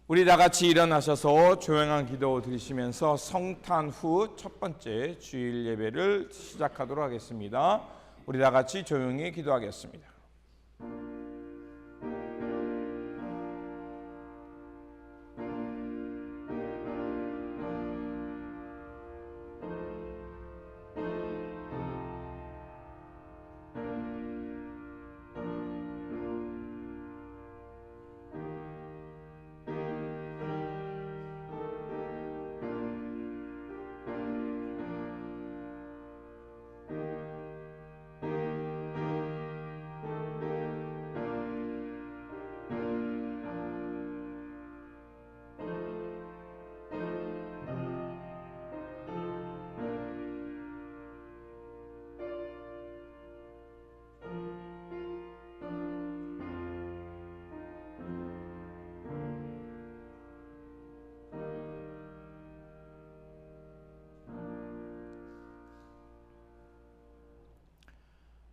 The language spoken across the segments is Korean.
우리 다 같이 일어나셔서 조용한 기도 드리시면서 성탄 후 첫 번째 주일 예배를 시작하도록 하겠습니다. 우리 다 같이 조용히 기도하겠습니다.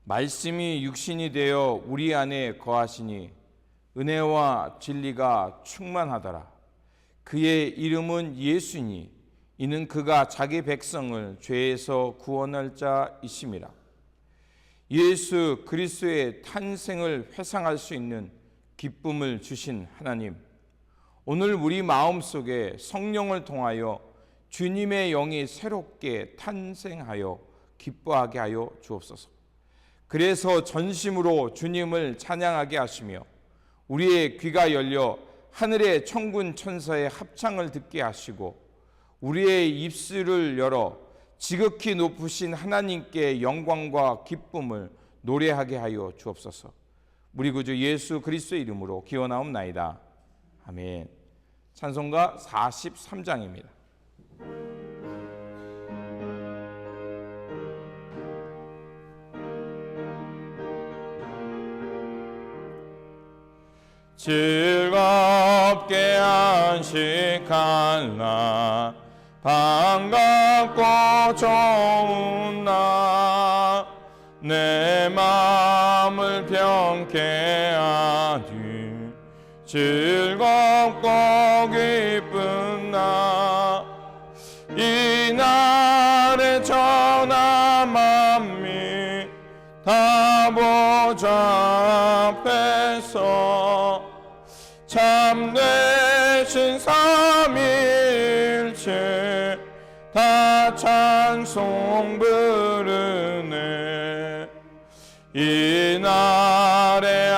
말씀이 육신이 되어 우리 안에 거하시니 은혜와 진리가 충만하더라. 그의 이름은 예수니 이는 그가 자기 백성을 죄에서 구원할 자이심이라. 예수 그리스도의 탄생을 회상할 수 있는 기쁨을 주신 하나님, 오늘 우리 마음속에 성령을 통하여 주님의 영이 새롭게 탄생하여 기뻐하게 하여 주옵소서. 그래서 전심으로 주님을 찬양하게 하시며 우리의 귀가 열려 하늘의 천군 천사의 합창을 듣게 하시고 우리의 입술을 열어 지극히 높으신 하나님께 영광과 기쁨을 노래하게 하여 주옵소서. 우리 구주 예수 그리스도의 이름으로 기원하옵나이다. 아멘. 찬송가 43장입니다. 즐겁게 안식할 날 반갑고 좋은 날 내 마음을 평케 하니 즐겁고 기쁜 날 이 날에 전하 만미 다 보좌 앞에서 참되신 삼위일체 다 찬송 부르네. 이 날의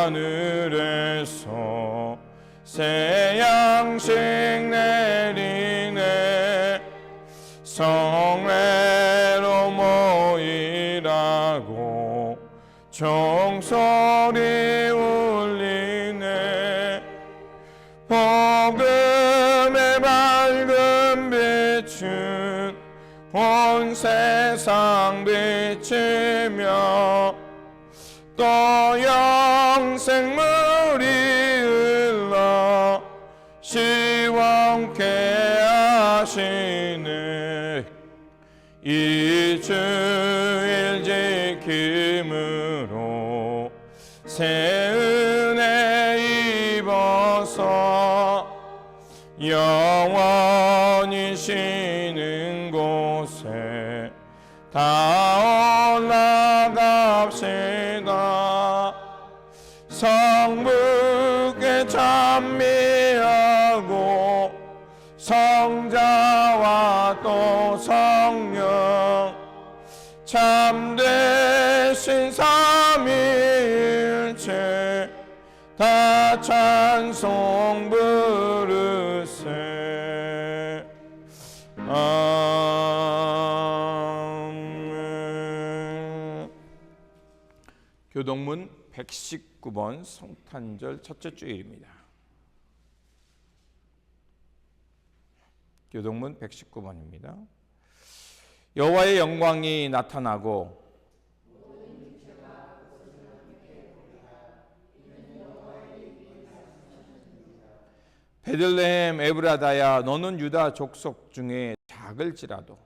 하늘에서 새 양식 내리네. 성례로 모이라고 종소리 울리네. 복음의 밝은 빛은 온 세상 비치며 또 영생물이 흘러 시원케 하시네. 이 주일 지킴으로 새 은혜 입어서 영원히 쉬는 곳에 다 올라갑시다. 성부께 찬미하고 성자와 또 성령 참되신 삼위일체 다 찬송 부르세. 아멘. 교동문 119번 성탄절 첫째 주일입니다. 교동문 119번입니다. 여호와의 영광이 나타나고 베들레헴 에브라다야 너는 유다 족속 중에 작을지라도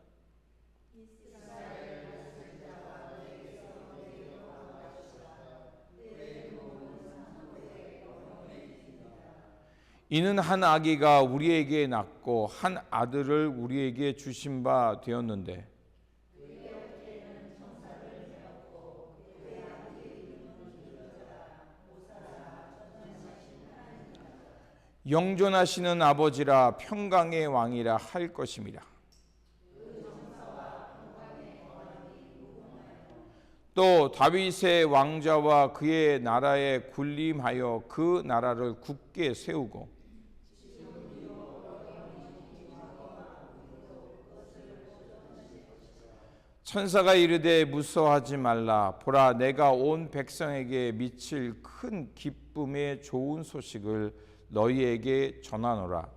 이는 한 아기가 우리에게 낳고 한 아들을 우리에게 주신 바 되었는데 영존하시는 아버지라 평강의 왕이라 할 것입니다. 또 다윗의 왕좌와 그의 나라에 군림하여 그 나라를 굳게 세우고 천사가 이르되 무서워하지 말라. 보라, 내가 온 백성에게 미칠 큰 기쁨의 좋은 소식을 너희에게 전하노라.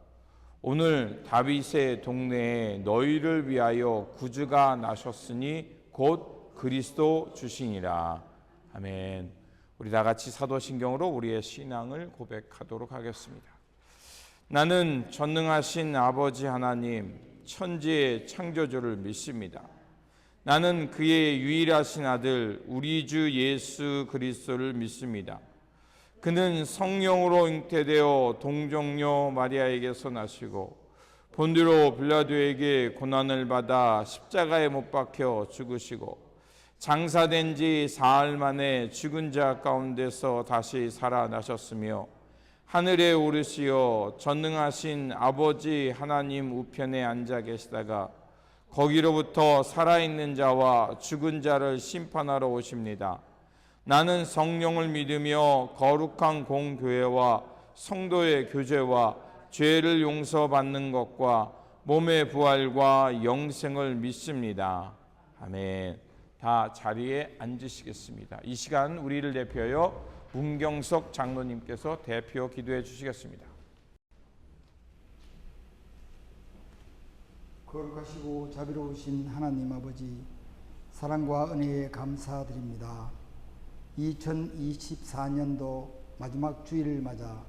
오늘 다윗의 동네에 너희를 위하여 구주가 나셨으니 곧 그리스도 주시니라. 아멘. 우리 다 같이 사도신경으로 우리의 신앙을 고백하도록 하겠습니다. 나는 전능하신 아버지 하나님, 천지의 창조주를 믿습니다. 나는 그의 유일하신 아들 우리 주 예수 그리스도를 믿습니다. 그는 성령으로 잉태되어 동정녀 마리아에게서 나시고 본디오 빌라도에게 고난을 받아 십자가에 못 박혀 죽으시고 장사된 지 사흘 만에 죽은 자 가운데서 다시 살아나셨으며 하늘에 오르시어 전능하신 아버지 하나님 우편에 앉아 계시다가 거기로부터 살아있는 자와 죽은 자를 심판하러 오십니다. 나는 성령을 믿으며 거룩한 공교회와 성도의 교제와 죄를 용서받는 것과 몸의 부활과 영생을 믿습니다. 아멘. 다 자리에 앉으시겠습니다. 이 시간 우리를 대표하여 문경석 장로님께서 대표 기도해 주시겠습니다. 거룩하시고 자비로우신 하나님 아버지, 사랑과 은혜에 감사드립니다. 2024년도 마지막 주일을 맞아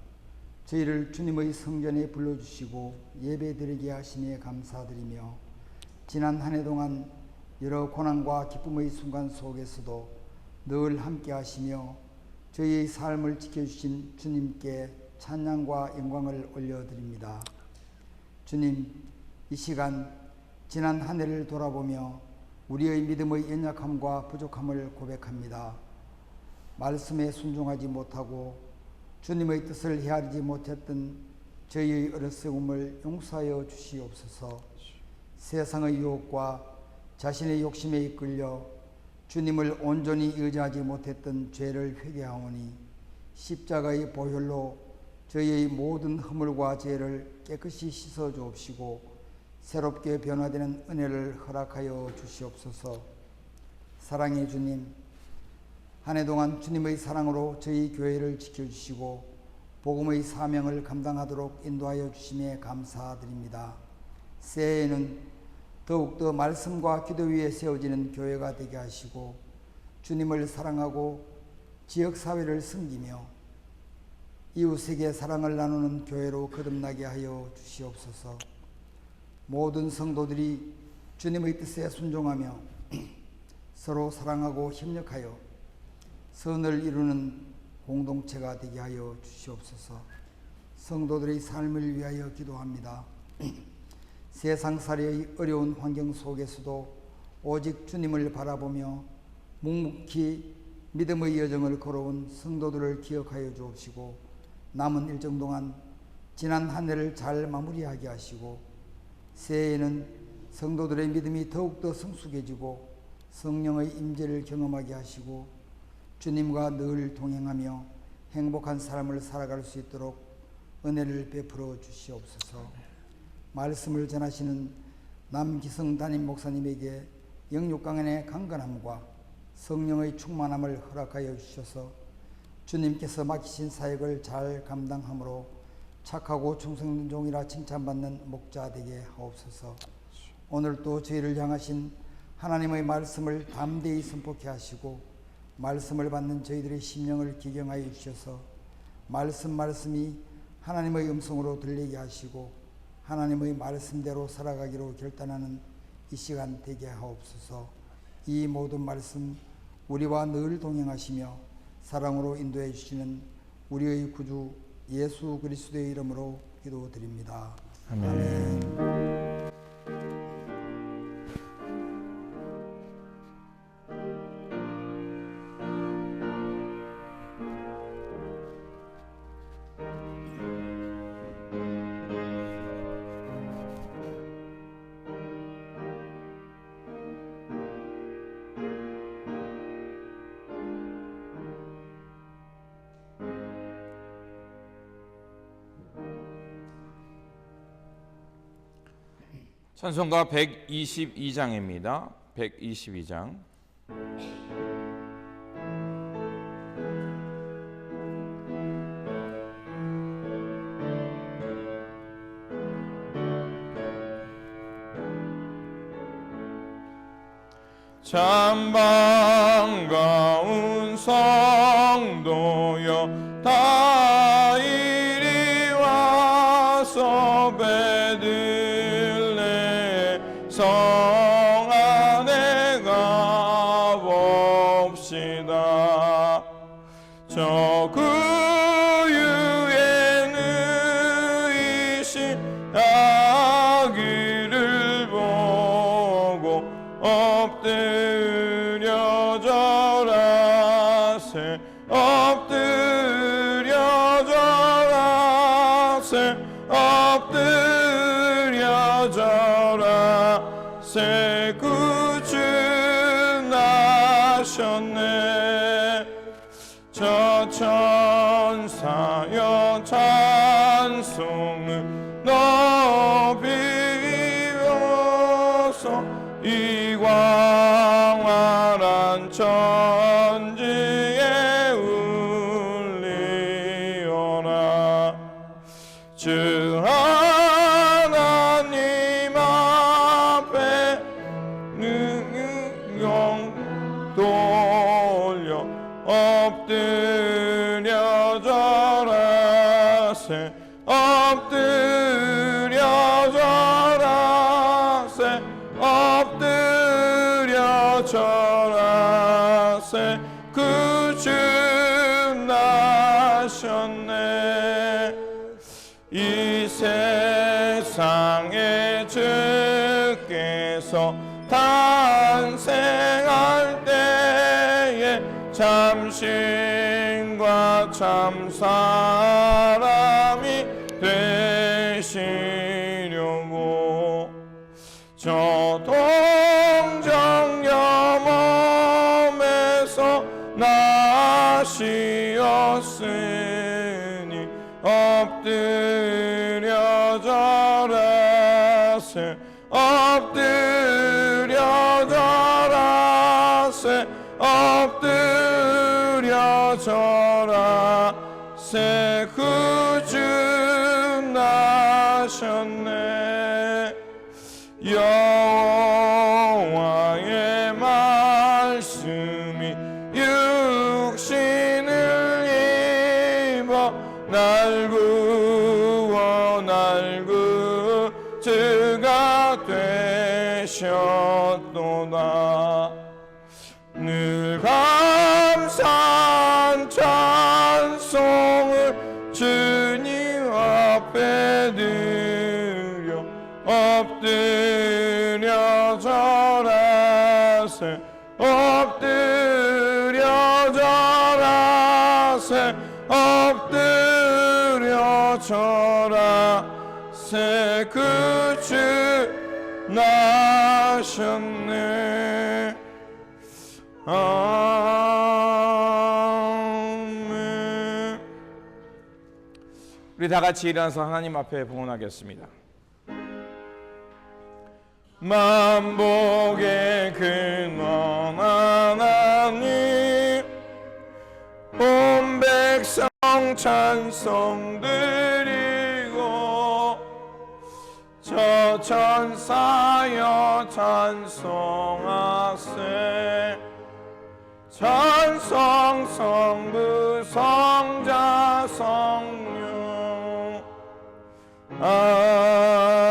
저희를 주님의 성전에 불러주시고 예배드리게 하심에 감사드리며 지난 한 해 동안 여러 고난과 기쁨의 순간 속에서도 늘 함께 하시며 저희의 삶을 지켜주신 주님께 찬양과 영광을 올려드립니다. 주님, 이 시간 지난 한 해를 돌아보며 우리의 믿음의 연약함과 부족함을 고백합니다. 말씀에 순종하지 못하고 주님의 뜻을 헤아리지 못했던 저희의 어리석음을 용서하여 주시옵소서. 세상의 유혹과 자신의 욕심에 이끌려 주님을 온전히 의지하지 못했던 죄를 회개하오니 십자가의 보혈로 저희의 모든 허물과 죄를 깨끗이 씻어 주옵시고 새롭게 변화되는 은혜를 허락하여 주시옵소서. 사랑의 주님, 한 해 동안 주님의 사랑으로 저희 교회를 지켜주시고 복음의 사명을 감당하도록 인도하여 주심에 감사드립니다. 새해에는 더욱더 말씀과 기도 위에 세워지는 교회가 되게 하시고 주님을 사랑하고 지역사회를 섬기며 이웃에게 사랑을 나누는 교회로 거듭나게 하여 주시옵소서. 모든 성도들이 주님의 뜻에 순종하며 서로 사랑하고 협력하여 선을 이루는 공동체가 되게 하여 주시옵소서. 성도들의 삶을 위하여 기도합니다. 세상살이의 어려운 환경 속에서도 오직 주님을 바라보며 묵묵히 믿음의 여정을 걸어온 성도들을 기억하여 주옵시고 남은 일정 동안 지난 한 해를 잘 마무리하게 하시고 새해에는 성도들의 믿음이 더욱더 성숙해지고 성령의 임재를 경험하게 하시고 주님과 늘 동행하며 행복한 삶을 살아갈 수 있도록 은혜를 베풀어 주시옵소서. 말씀을 전하시는 남기성 담임 목사님에게 영육강연의 강건함과 성령의 충만함을 허락하여 주셔서 주님께서 맡기신 사역을 잘 감당함으로 착하고 충성된 종이라 칭찬받는 목자 되게 하옵소서. 오늘 또 저희를 향하신 하나님의 말씀을 담대히 선포케 하시고 말씀을 받는 저희들의 심령을 기경하여 주셔서 말씀이 하나님의 음성으로 들리게 하시고 하나님의 말씀대로 살아가기로 결단하는 이 시간 되게 하옵소서. 이 모든 말씀 우리와 늘 동행하시며 사랑으로 인도해 주시는 우리의 구주 예수 그리스도의 이름으로 기도드립니다. 아멘. 아멘. 찬송가 122장입니다. 122장. 참 반가운 성도여 다 이리 와서 베들레 성 안에 가봅시다. 저 구유에 누이신 아기를 보고 엎드려 절하세 엎드려 절하세 엎드려 절하세 구주 나셨네. 저 천사여 찬송을 높이소서. 이 광활한 천지에 울리어라. 주 하나님 앞에 능력 돌려 엎드려 절하세 엎드려 절하세 엎드려 절하세 구주 나셨네. 이 세상에 주께서 탄생할 때에 참신과 참사람이 되시려고 저 동정녀 몸에서 나시었으니 엎드려 절하세 엎드려 절하세 엎드려 절하세 구주 나셨네. 여호와의 말씀이 육신을 입어 날 구워 날 구주가 되셨도다. 늘 감사한 찬송을 주님 앞에 드려 엎드려 절하세 엎드려 절하세 엎드려 절하세 구주 나셨네. 아멘. 우리 다 같이 일어나서 하나님 앞에 봉헌하겠습니다. 만복의 근원 하나님 온 백성 찬송 드리고 저 천사여 찬송하세 찬송 성부 성자 성령 아멘.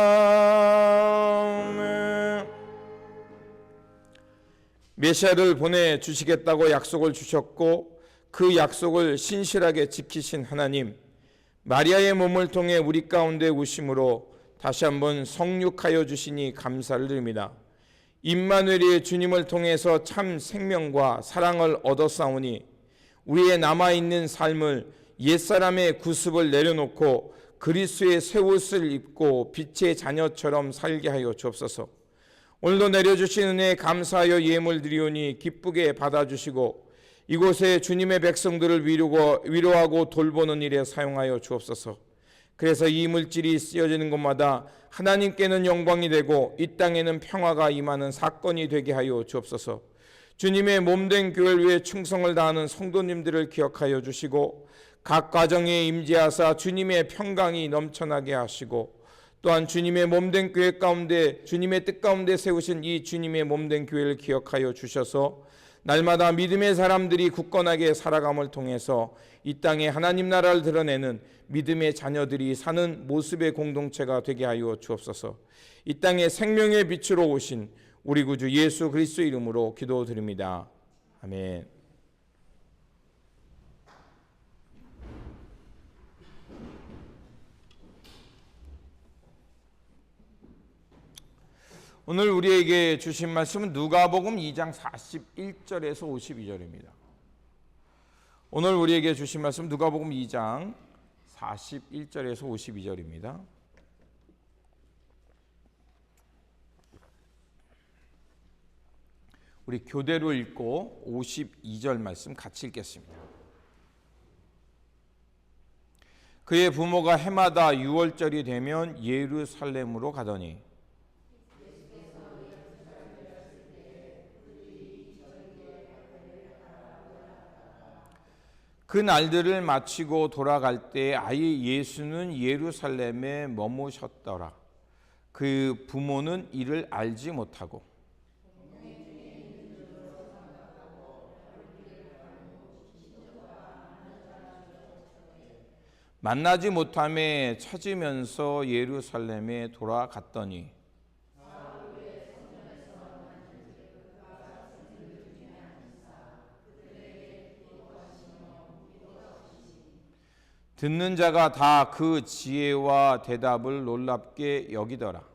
메시아를 보내주시겠다고 약속을 주셨고 그 약속을 신실하게 지키신 하나님, 마리아의 몸을 통해 우리 가운데 오심으로 다시 한번 성육하여 주시니 감사를 드립니다. 임마누엘이 주님을 통해서 참 생명과 사랑을 얻었사오니 우리의 남아있는 삶을 옛사람의 구습을 내려놓고 그리스도의 새 옷을 입고 빛의 자녀처럼 살게 하여 주옵소서. 오늘도 내려주신 은혜에 감사하여 예물 드리오니 기쁘게 받아주시고 이곳에 주님의 백성들을 위로하고 돌보는 일에 사용하여 주옵소서. 그래서 이 물질이 쓰여지는 곳마다 하나님께는 영광이 되고 이 땅에는 평화가 임하는 사건이 되게 하여 주옵소서. 주님의 몸된 교회를 위해 충성을 다하는 성도님들을 기억하여 주시고 각 가정에 임재하사 주님의 평강이 넘쳐나게 하시고 또한 주님의 몸된 교회 가운데 주님의 뜻 가운데 세우신 이 주님의 몸된 교회를 기억하여 주셔서 날마다 믿음의 사람들이 굳건하게 살아감을 통해서 이 땅에 하나님 나라를 드러내는 믿음의 자녀들이 사는 모습의 공동체가 되게 하여 주옵소서. 이 땅에 생명의 빛으로 오신 우리 구주 예수 그리스도 이름으로 기도드립니다. 아멘. 오늘 우리에게 주신 말씀은 누가복음 2장 41절에서 52절입니다. 오늘 우리에게 주신 말씀 누가복음 2장 41절에서 52절입니다. 우리 교대로 읽고 52절 말씀 같이 읽겠습니다. 그의 부모가 해마다 6월절이 되면 예루살렘으로 가더니 그 날들을 마치고 돌아갈 때 아예 예수는 예루살렘에 머무셨더라. 그 부모는 이를 알지 못하고 만나지 못함에 찾으면서 예루살렘에 돌아갔더니 듣는 자가 다 그 지혜와 대답을 놀랍게 여기더라.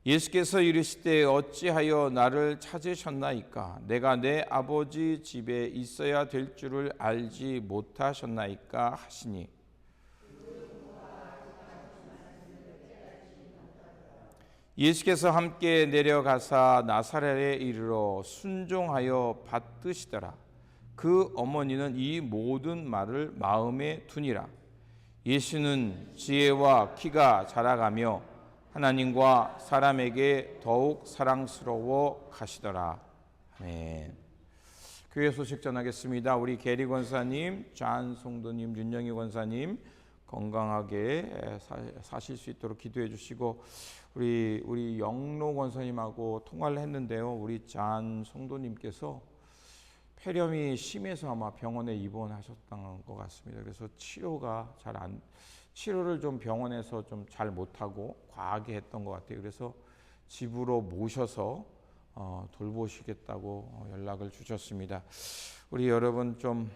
예수께서 이르시되 어찌하여 나를 찾으셨나이까? 내가 내 아버지 집에 있어야 될 줄을 알지 못하셨나이까? 하시니 예수께서 함께 내려가사 나사렛에 이르러 순종하여 받드시더라. 그 어머니는 이 모든 말을 마음에 두니라. 예수는 지혜와 키가 자라가며 하나님과 사람에게 더욱 사랑스러워 가시더라. 아멘. 교회 소식 전하겠습니다. 우리 게리 권사님, 잔 송도님, 윤영희 권사님 건강하게 사실 수 있도록 기도해 주시고 우리 영로 권사님하고 통화를 했는데요. 우리 잔 송도님께서 폐렴이 심해서 아마 병원에 입원하셨던 것 같습니다. 그래서 치료를 좀 병원에서 좀 잘 못하고 과하게 했던 것 같아요. 그래서 집으로 모셔서 돌보시겠다고 연락을 주셨습니다. 우리 여러분 좀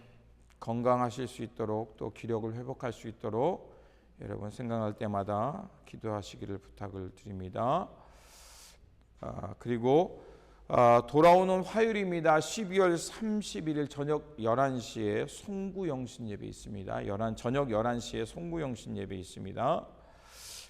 건강하실 수 있도록 또 기력을 회복할 수 있도록 여러분 생각할 때마다 기도하시기를 부탁을 드립니다. 그리고 돌아오는 화요일입니다. 12월 31일 저녁 11시에 송구영신 예배 있습니다. 저녁 11시에 송구영신 예배 있습니다.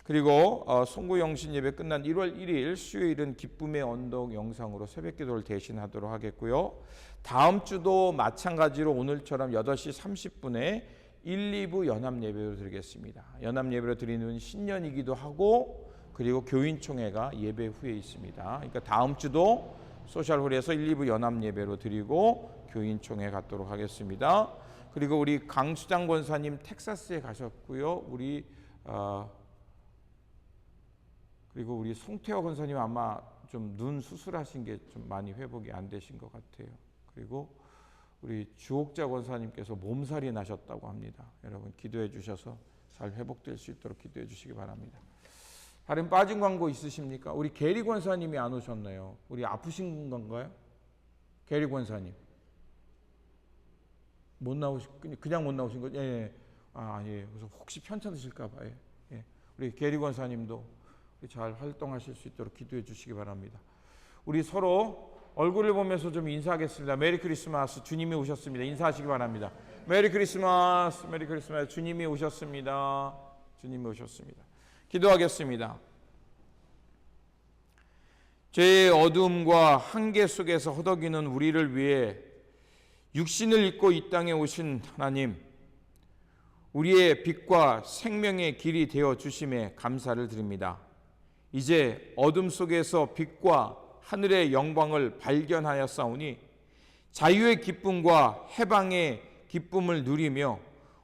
그리고 송구영신 예배 끝난 1월 1일 수요일은 기쁨의 언덕 영상으로 새벽기도를 대신하도록 하겠고요. 다음 주도 마찬가지로 오늘처럼 8시 30분에 1, 2부 연합예배로 드리겠습니다. 연합예배로 드리는 신년이기도 하고 그리고 교인총회가 예배 후에 있습니다. 그러니까 다음 주도 소셜홀에서 1, 2부 연합예배로 드리고 교인총회 갖도록 하겠습니다. 그리고 우리 강수장 권사님 텍사스에 가셨고요. 그리고 우리 송태호 권사님 아마 좀 눈 수술하신 게 좀 많이 회복이 안 되신 것 같아요. 그리고 우리 주옥자 권사님께서 몸살이 나셨다고 합니다. 여러분 기도해 주셔서 잘 회복될 수 있도록 기도해 주시기 바랍니다. 다른 빠진 광고 있으십니까? 우리 게리 권사님이 안 오셨네요. 우리 아프신 건가요? 게리 권사님 못 나오시 그냥 못 나오신 거죠? 예. 예. 그래서 혹시 편찮 드실까 봐요. 예. 우리 게리 권사님도 잘 활동하실 수 있도록 기도해 주시기 바랍니다. 우리 서로 얼굴을 보면서 좀 인사하겠습니다. 메리 크리스마스. 주님이 오셨습니다. 인사하시기 바랍니다. 메리 크리스마스. 메리 크리스마스. 주님이 오셨습니다. 주님이 오셨습니다. 기도하겠습니다. 죄의 어두움과 한계 속에서 허덕이는 우리를 위해 육신을 입고 이 땅에 오신 하나님, 우리의 빛과 생명의 길이 되어 주심에 감사를 드립니다. 이제 어둠 속에서 빛과 하늘의 영광을 발견하였사오니 자유의 기쁨과 해방의 기쁨을 누리며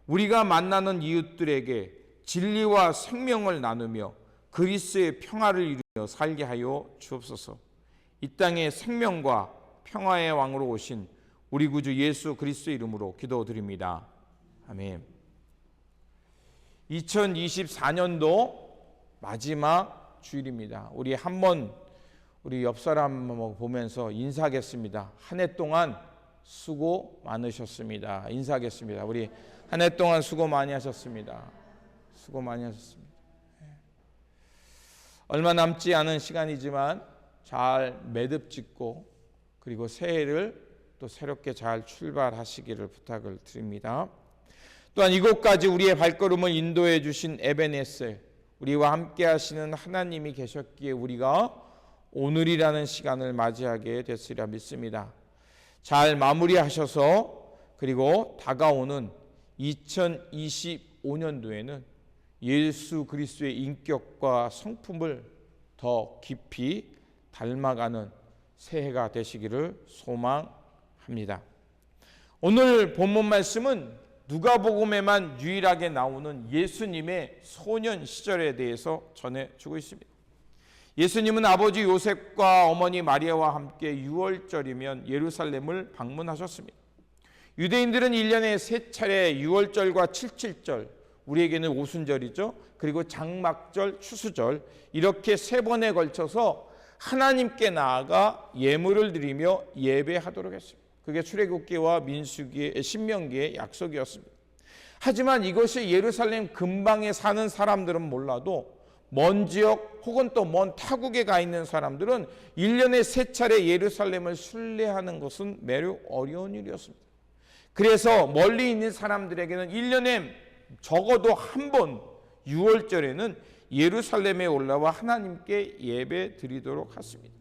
우리가 만나는 이웃들에게 진리와 생명을 나누며 그리스도의 평화를 이루며 살게 하여 주옵소서. 이 땅에 생명과 평화의 왕으로 오신 우리 구주 예수 그리스도의 이름으로 기도드립니다. 아멘. 2024년도 마지막 주일입니다. 우리 한번 우리 옆 사람 보면서 인사하겠습니다. 한 해 동안 수고 많으셨습니다. 인사하겠습니다. 우리 한 해 동안 수고 많이 하셨습니다. 수고 많이 하셨습니다. 얼마 남지 않은 시간이지만 잘 매듭 짓고 그리고 새해를 또 새롭게 잘 출발하시기를 부탁을 드립니다. 또한 이곳까지 우리의 발걸음을 인도해 주신 에베네셀, 우리와 함께 하시는 하나님이 계셨기에 우리가 오늘이라는 시간을 맞이하게 됐으리라 믿습니다. 잘 마무리하셔서 그리고 다가오는 2025년도에는 예수 그리스도의 인격과 성품을 더 깊이 닮아가는 새해가 되시기를 소망합니다. 오늘 본문 말씀은 누가복음에만 유일하게 나오는 예수님의 소년 시절에 대해서 전해주고 있습니다. 예수님은 아버지 요셉과 어머니 마리아와 함께 6월절이면 예루살렘을 방문하셨습니다. 유대인들은 1년에 3차례 6월절과 77절, 우리에게는 오순절이죠. 그리고 장막절, 추수절 이렇게 3번에 걸쳐서 하나님께 나아가 예물을 드리며 예배하도록 했습니다. 그게 출애굽기와 민수기의 신명기의 약속이었습니다. 하지만 이것이 예루살렘 근방에 사는 사람들은 몰라도 먼 지역 혹은 또 먼 타국에 가 있는 사람들은 1년에 3차례 예루살렘을 순례하는 것은 매우 어려운 일이었습니다. 그래서 멀리 있는 사람들에게는 1년에 적어도 한 번 6월절에는 예루살렘에 올라와 하나님께 예배 드리도록 했습니다.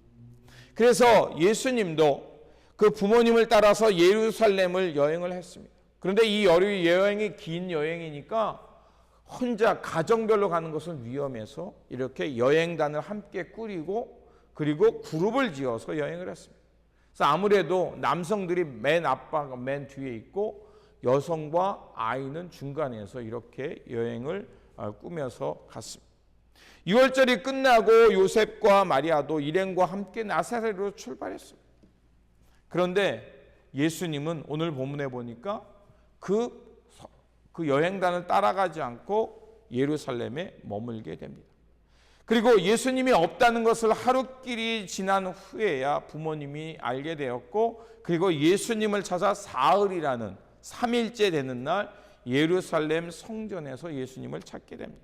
그래서 예수님도 그 부모님을 따라서 예루살렘을 여행을 했습니다. 그런데 이 여행이 긴 여행이니까 혼자 가정별로 가는 것은 위험해서 이렇게 여행단을 함께 꾸리고 그리고 그룹을 지어서 여행을 했습니다. 그래서 아무래도 남성들이 맨 앞과 맨 뒤에 있고 여성과 아이는 중간에서 이렇게 여행을 꾸며서 갔습니다. 6월절이 끝나고 요셉과 마리아도 일행과 함께 나사렛으로 출발했습니다. 그런데 예수님은 오늘 본문에 보니까 그 여행단을 따라가지 않고 예루살렘에 머물게 됩니다. 그리고 예수님이 없다는 것을 하루끼리 지난 후에야 부모님이 알게 되었고 그리고 예수님을 찾아 사흘이라는 3일째 되는 날 예루살렘 성전에서 예수님을 찾게 됩니다.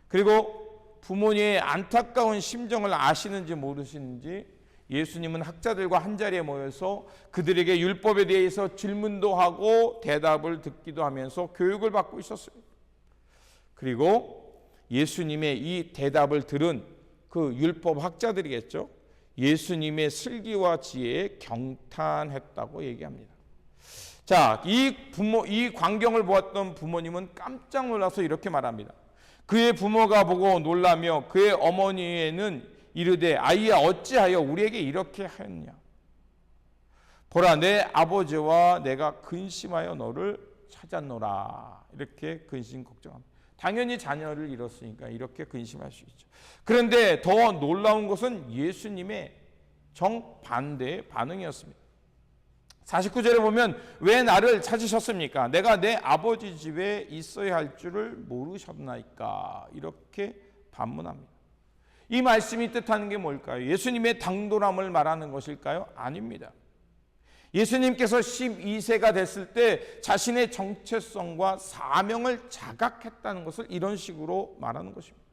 그리고 부모님의 안타까운 심정을 아시는지 모르시는지 예수님은 학자들과 한자리에 모여서 그들에게 율법에 대해서 질문도 하고 대답을 듣기도 하면서 교육을 받고 있었습니다. 그리고 예수님의 이 대답을 들은 그 율법 학자들이겠죠. 예수님의 슬기와 지혜에 경탄했다고 얘기합니다. 자, 이 광경을 보았던 부모님은 깜짝 놀라서 이렇게 말합니다. 그의 부모가 보고 놀라며 그의 어머니에는 이르되 아이야 어찌하여 우리에게 이렇게 하였냐. 보라 내 아버지와 내가 근심하여 너를 찾았노라. 이렇게 근심 걱정합니다. 당연히 자녀를 잃었으니까 이렇게 근심할 수 있죠. 그런데 더 놀라운 것은 예수님의 정반대의 반응이었습니다. 49절에 보면 왜 나를 찾으셨습니까? 내가 내 아버지 집에 있어야 할 줄을 모르셨나이까? 이렇게 반문합니다. 이 말씀이 뜻하는 게 뭘까요? 예수님의 당돌함을 말하는 것일까요? 아닙니다. 예수님께서 12세가 됐을 때 자신의 정체성과 사명을 자각했다는 것을 이런 식으로 말하는 것입니다.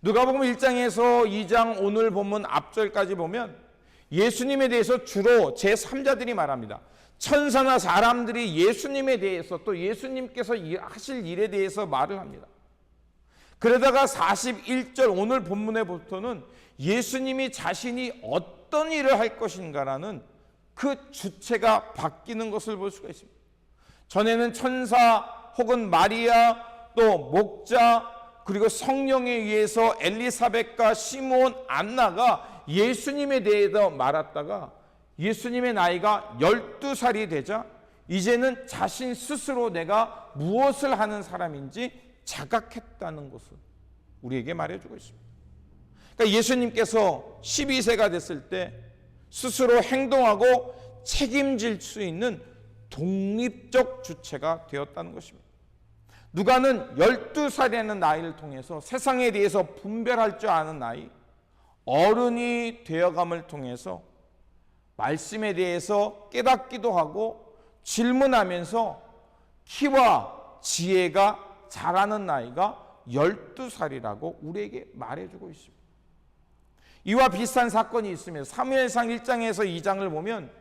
누가복음 1장에서 2장 오늘 본문 앞절까지 보면 예수님에 대해서 주로 제3자들이 말합니다. 천사나 사람들이 예수님에 대해서 또 예수님께서 하실 일에 대해서 말을 합니다. 그러다가 41절 오늘 본문에부터는 예수님이 자신이 어떤 일을 할 것인가라는 그 주체가 바뀌는 것을 볼 수가 있습니다. 전에는 천사 혹은 마리아 또 목자 그리고 성령에 의해서 엘리사벳과 시므온 안나가 예수님에 대해서 말했다가 예수님의 나이가 12살이 되자 이제는 자신 스스로 내가 무엇을 하는 사람인지 자각했다는 것을 우리에게 말해주고 있습니다. 그러니까 예수님께서 12세가 됐을 때 스스로 행동하고 책임질 수 있는 독립적 주체가 되었다는 것입니다. 누가는 12살이라는 나이를 통해서 세상에 대해서 분별할 줄 아는 나이, 어른이 되어감을 통해서 말씀에 대해서 깨닫기도 하고 질문하면서 키와 지혜가 자라는 나이가 12살이라고 우리에게 말해주고 있습니다. 이와 비슷한 사건이 있습니다. 사무엘상 1장에서 2장을 보면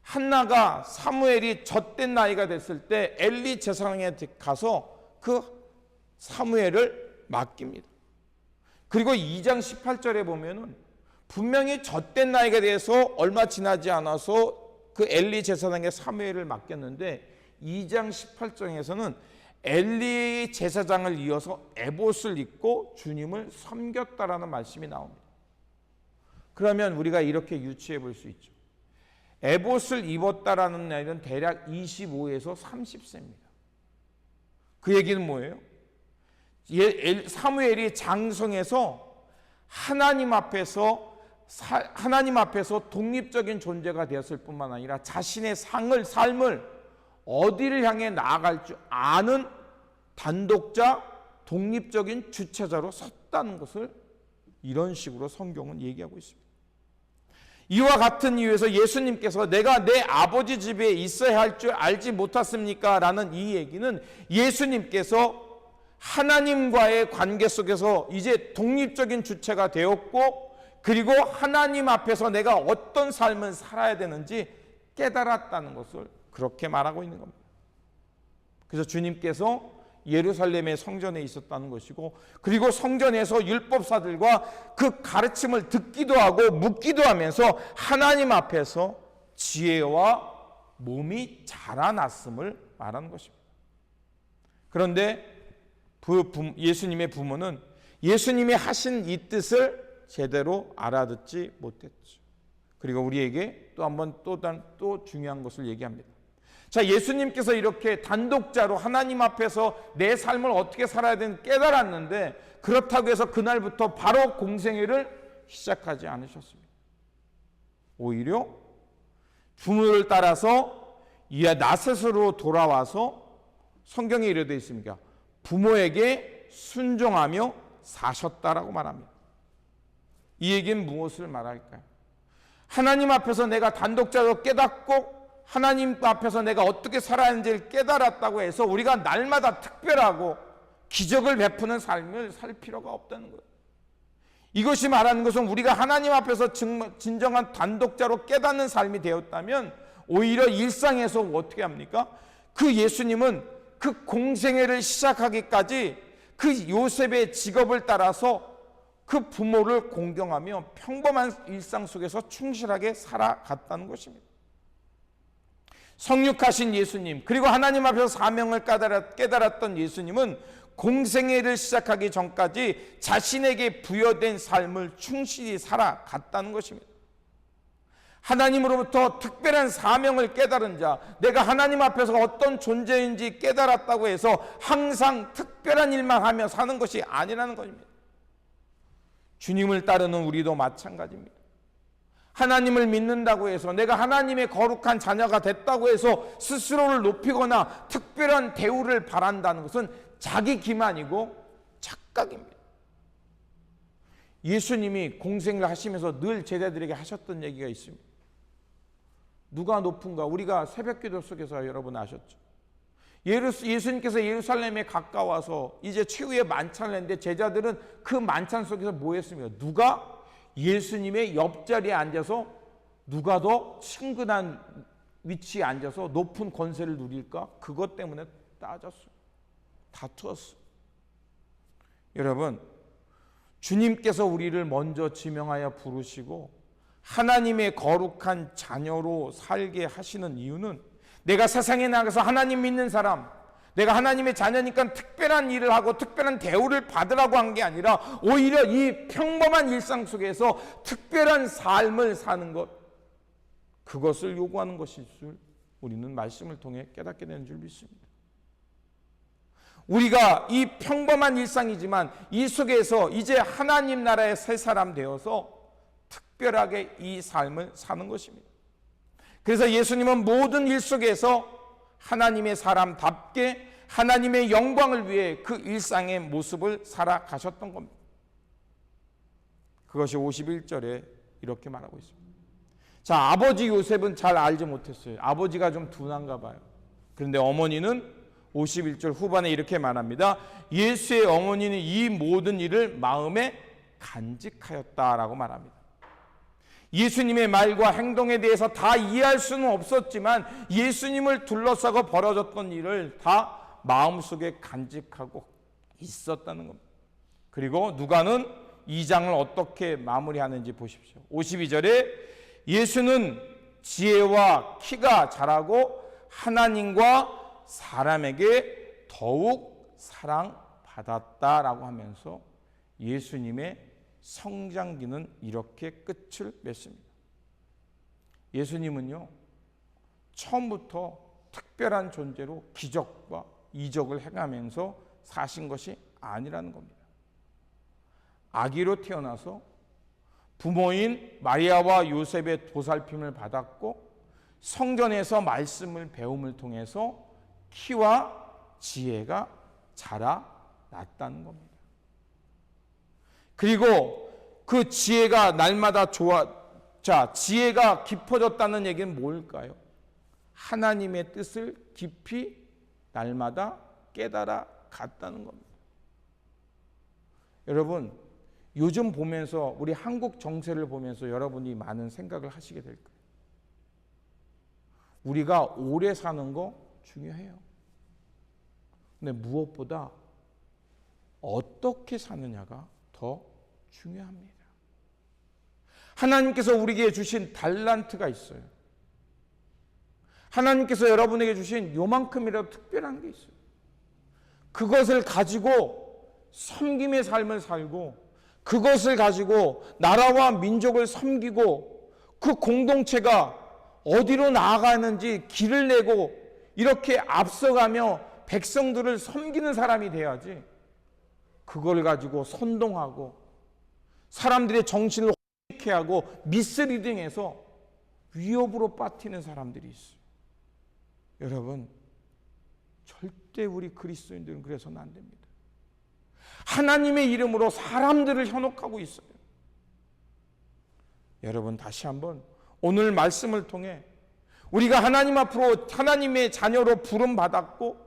한나가 사무엘이 젖된 나이가 됐을 때 엘리 제사장에 가서 그 사무엘을 맡깁니다. 그리고 2장 18절에 보면은 분명히 젖된 나이가 돼서 얼마 지나지 않아서 그 엘리 제사장의 사무엘을 맡겼는데 2장 18절에서는 엘리 제사장을 이어서 에봇을 입고 주님을 섬겼다라는 말씀이 나옵니다. 그러면 우리가 이렇게 유추해 볼 수 있죠. 에봇을 입었다라는 나이는 대략 25에서 30세입니다. 그 얘기는 뭐예요? 사무엘이 장성해서 하나님 앞에서 독립적인 존재가 되었을 뿐만 아니라 자신의 삶을 어디를 향해 나아갈 줄 아는 단독자, 독립적인 주체자로 섰다는 것을 이런 식으로 성경은 얘기하고 있습니다. 이와 같은 이유에서 예수님께서 내가 내 아버지 집에 있어야 할 줄 알지 못했습니까? 라는 이 얘기는 예수님께서 하나님과의 관계 속에서 이제 독립적인 주체가 되었고 그리고 하나님 앞에서 내가 어떤 삶을 살아야 되는지 깨달았다는 것을 그렇게 말하고 있는 겁니다. 그래서 주님께서 예루살렘의 성전에 있었다는 것이고 그리고 성전에서 율법사들과 그 가르침을 듣기도 하고 묻기도 하면서 하나님 앞에서 지혜와 몸이 자라났음을 말하는 것입니다. 그런데 예수님의 부모는 예수님이 하신 이 뜻을 제대로 알아듣지 못했죠. 그리고 우리에게 또 한번 또 중요한 것을 얘기합니다. 자, 예수님께서 이렇게 단독자로 하나님 앞에서 내 삶을 어떻게 살아야 되는지 깨달았는데 그렇다고 해서 그날부터 바로 공생애를 시작하지 않으셨습니다. 오히려 부모를 따라서 나 스스로 돌아와서 성경에 이르되어 있습니다. 부모에게 순종하며 사셨다라고 말합니다. 이 얘기는 무엇을 말할까요? 하나님 앞에서 내가 단독자로 깨닫고 하나님 앞에서 내가 어떻게 살아야 하는지를 깨달았다고 해서 우리가 날마다 특별하고 기적을 베푸는 삶을 살 필요가 없다는 거예요. 이것이 말하는 것은 우리가 하나님 앞에서 진정한 단독자로 깨닫는 삶이 되었다면 오히려 일상에서 어떻게 합니까? 그 예수님은 그 공생애를 시작하기까지 그 요셉의 직업을 따라서 그 부모를 공경하며 평범한 일상 속에서 충실하게 살아갔다는 것입니다. 성육하신 예수님 그리고 하나님 앞에서 사명을 깨달았던 예수님은 공생애를 시작하기 전까지 자신에게 부여된 삶을 충실히 살아갔다는 것입니다. 하나님으로부터 특별한 사명을 깨달은 자, 내가 하나님 앞에서 어떤 존재인지 깨달았다고 해서 항상 특별한 일만 하며 사는 것이 아니라는 것입니다. 주님을 따르는 우리도 마찬가지입니다. 하나님을 믿는다고 해서, 내가 하나님의 거룩한 자녀가 됐다고 해서 스스로를 높이거나 특별한 대우를 바란다는 것은 자기 기만이고 착각입니다. 예수님이 공생을 하시면서 늘 제자들에게 하셨던 얘기가 있습니다. 누가 높은가? 우리가 새벽기도 속에서 여러분 아셨죠? 예수님께서 예루살렘에 가까워서 이제 최후의 만찬을 했는데 제자들은 그 만찬 속에서 뭐 했습니까? 누가 예수님의 옆자리에 앉아서 누가 더 친근한 위치에 앉아서 높은 권세를 누릴까? 그것 때문에 따졌어요. 다투었어요. 여러분, 주님께서 우리를 먼저 지명하여 부르시고 하나님의 거룩한 자녀로 살게 하시는 이유는 내가 세상에 나가서 하나님 믿는 사람, 내가 하나님의 자녀니까 특별한 일을 하고 특별한 대우를 받으라고 한 게 아니라 오히려 이 평범한 일상 속에서 특별한 삶을 사는 것, 그것을 요구하는 것일 줄 우리는 말씀을 통해 깨닫게 되는 줄 믿습니다. 우리가 이 평범한 일상이지만 이 속에서 이제 하나님 나라의 새 사람 되어서 특별하게 이 삶을 사는 것입니다. 그래서 예수님은 모든 일 속에서 하나님의 사람답게 하나님의 영광을 위해 그 일상의 모습을 살아가셨던 겁니다. 그것이 51절에 이렇게 말하고 있습니다. 자, 아버지 요셉은 잘 알지 못했어요. 아버지가 좀 둔한가 봐요. 그런데 어머니는 51절 후반에 이렇게 말합니다. 예수의 어머니는 이 모든 일을 마음에 간직하였다라고 말합니다. 예수님의 말과 행동에 대해서 다 이해할 수는 없었지만 예수님을 둘러싸고 벌어졌던 일을 다 마음속에 간직하고 있었다는 겁니다. 그리고 누가는 이 장을 어떻게 마무리하는지 보십시오. 52절에 예수는 지혜와 키가 자라고 하나님과 사람에게 더욱 사랑받았다라고 하면서 예수님의 성장기는 이렇게 끝을 맺습니다. 예수님은요, 처음부터 특별한 존재로 기적과 이적을 행하면서 사신 것이 아니라는 겁니다. 아기로 태어나서 부모인 마리아와 요셉의 보살핌을 받았고 성전에서 말씀을 배움을 통해서 키와 지혜가 자라났다는 겁니다. 그리고 그 지혜가 날마다 지혜가 깊어졌다는 얘기는 뭘까요? 하나님의 뜻을 깊이 날마다 깨달아 갔다는 겁니다. 여러분, 요즘 보면서 우리 한국 정세를 보면서 여러분이 많은 생각을 하시게 될 거예요. 우리가 오래 사는 거 중요해요. 근데 무엇보다 어떻게 사느냐가 더 중요합니다. 하나님께서 우리에게 주신 달란트가 있어요. 하나님께서 여러분에게 주신 요만큼이라도 특별한 게 있어요. 그것을 가지고 섬김의 삶을 살고 그것을 가지고 나라와 민족을 섬기고 그 공동체가 어디로 나아가는지 길을 내고 이렇게 앞서가며 백성들을 섬기는 사람이 돼야지, 그걸 가지고 선동하고 사람들의 정신을 혼미케 하고 미스리딩해서 위협으로 빠뜨리는 사람들이 있어요. 여러분, 절대 우리 그리스도인들은 그래서는 안 됩니다. 하나님의 이름으로 사람들을 현혹하고 있어요. 여러분, 다시 한번 오늘 말씀을 통해 우리가 하나님 앞으로 하나님의 자녀로 부름받았고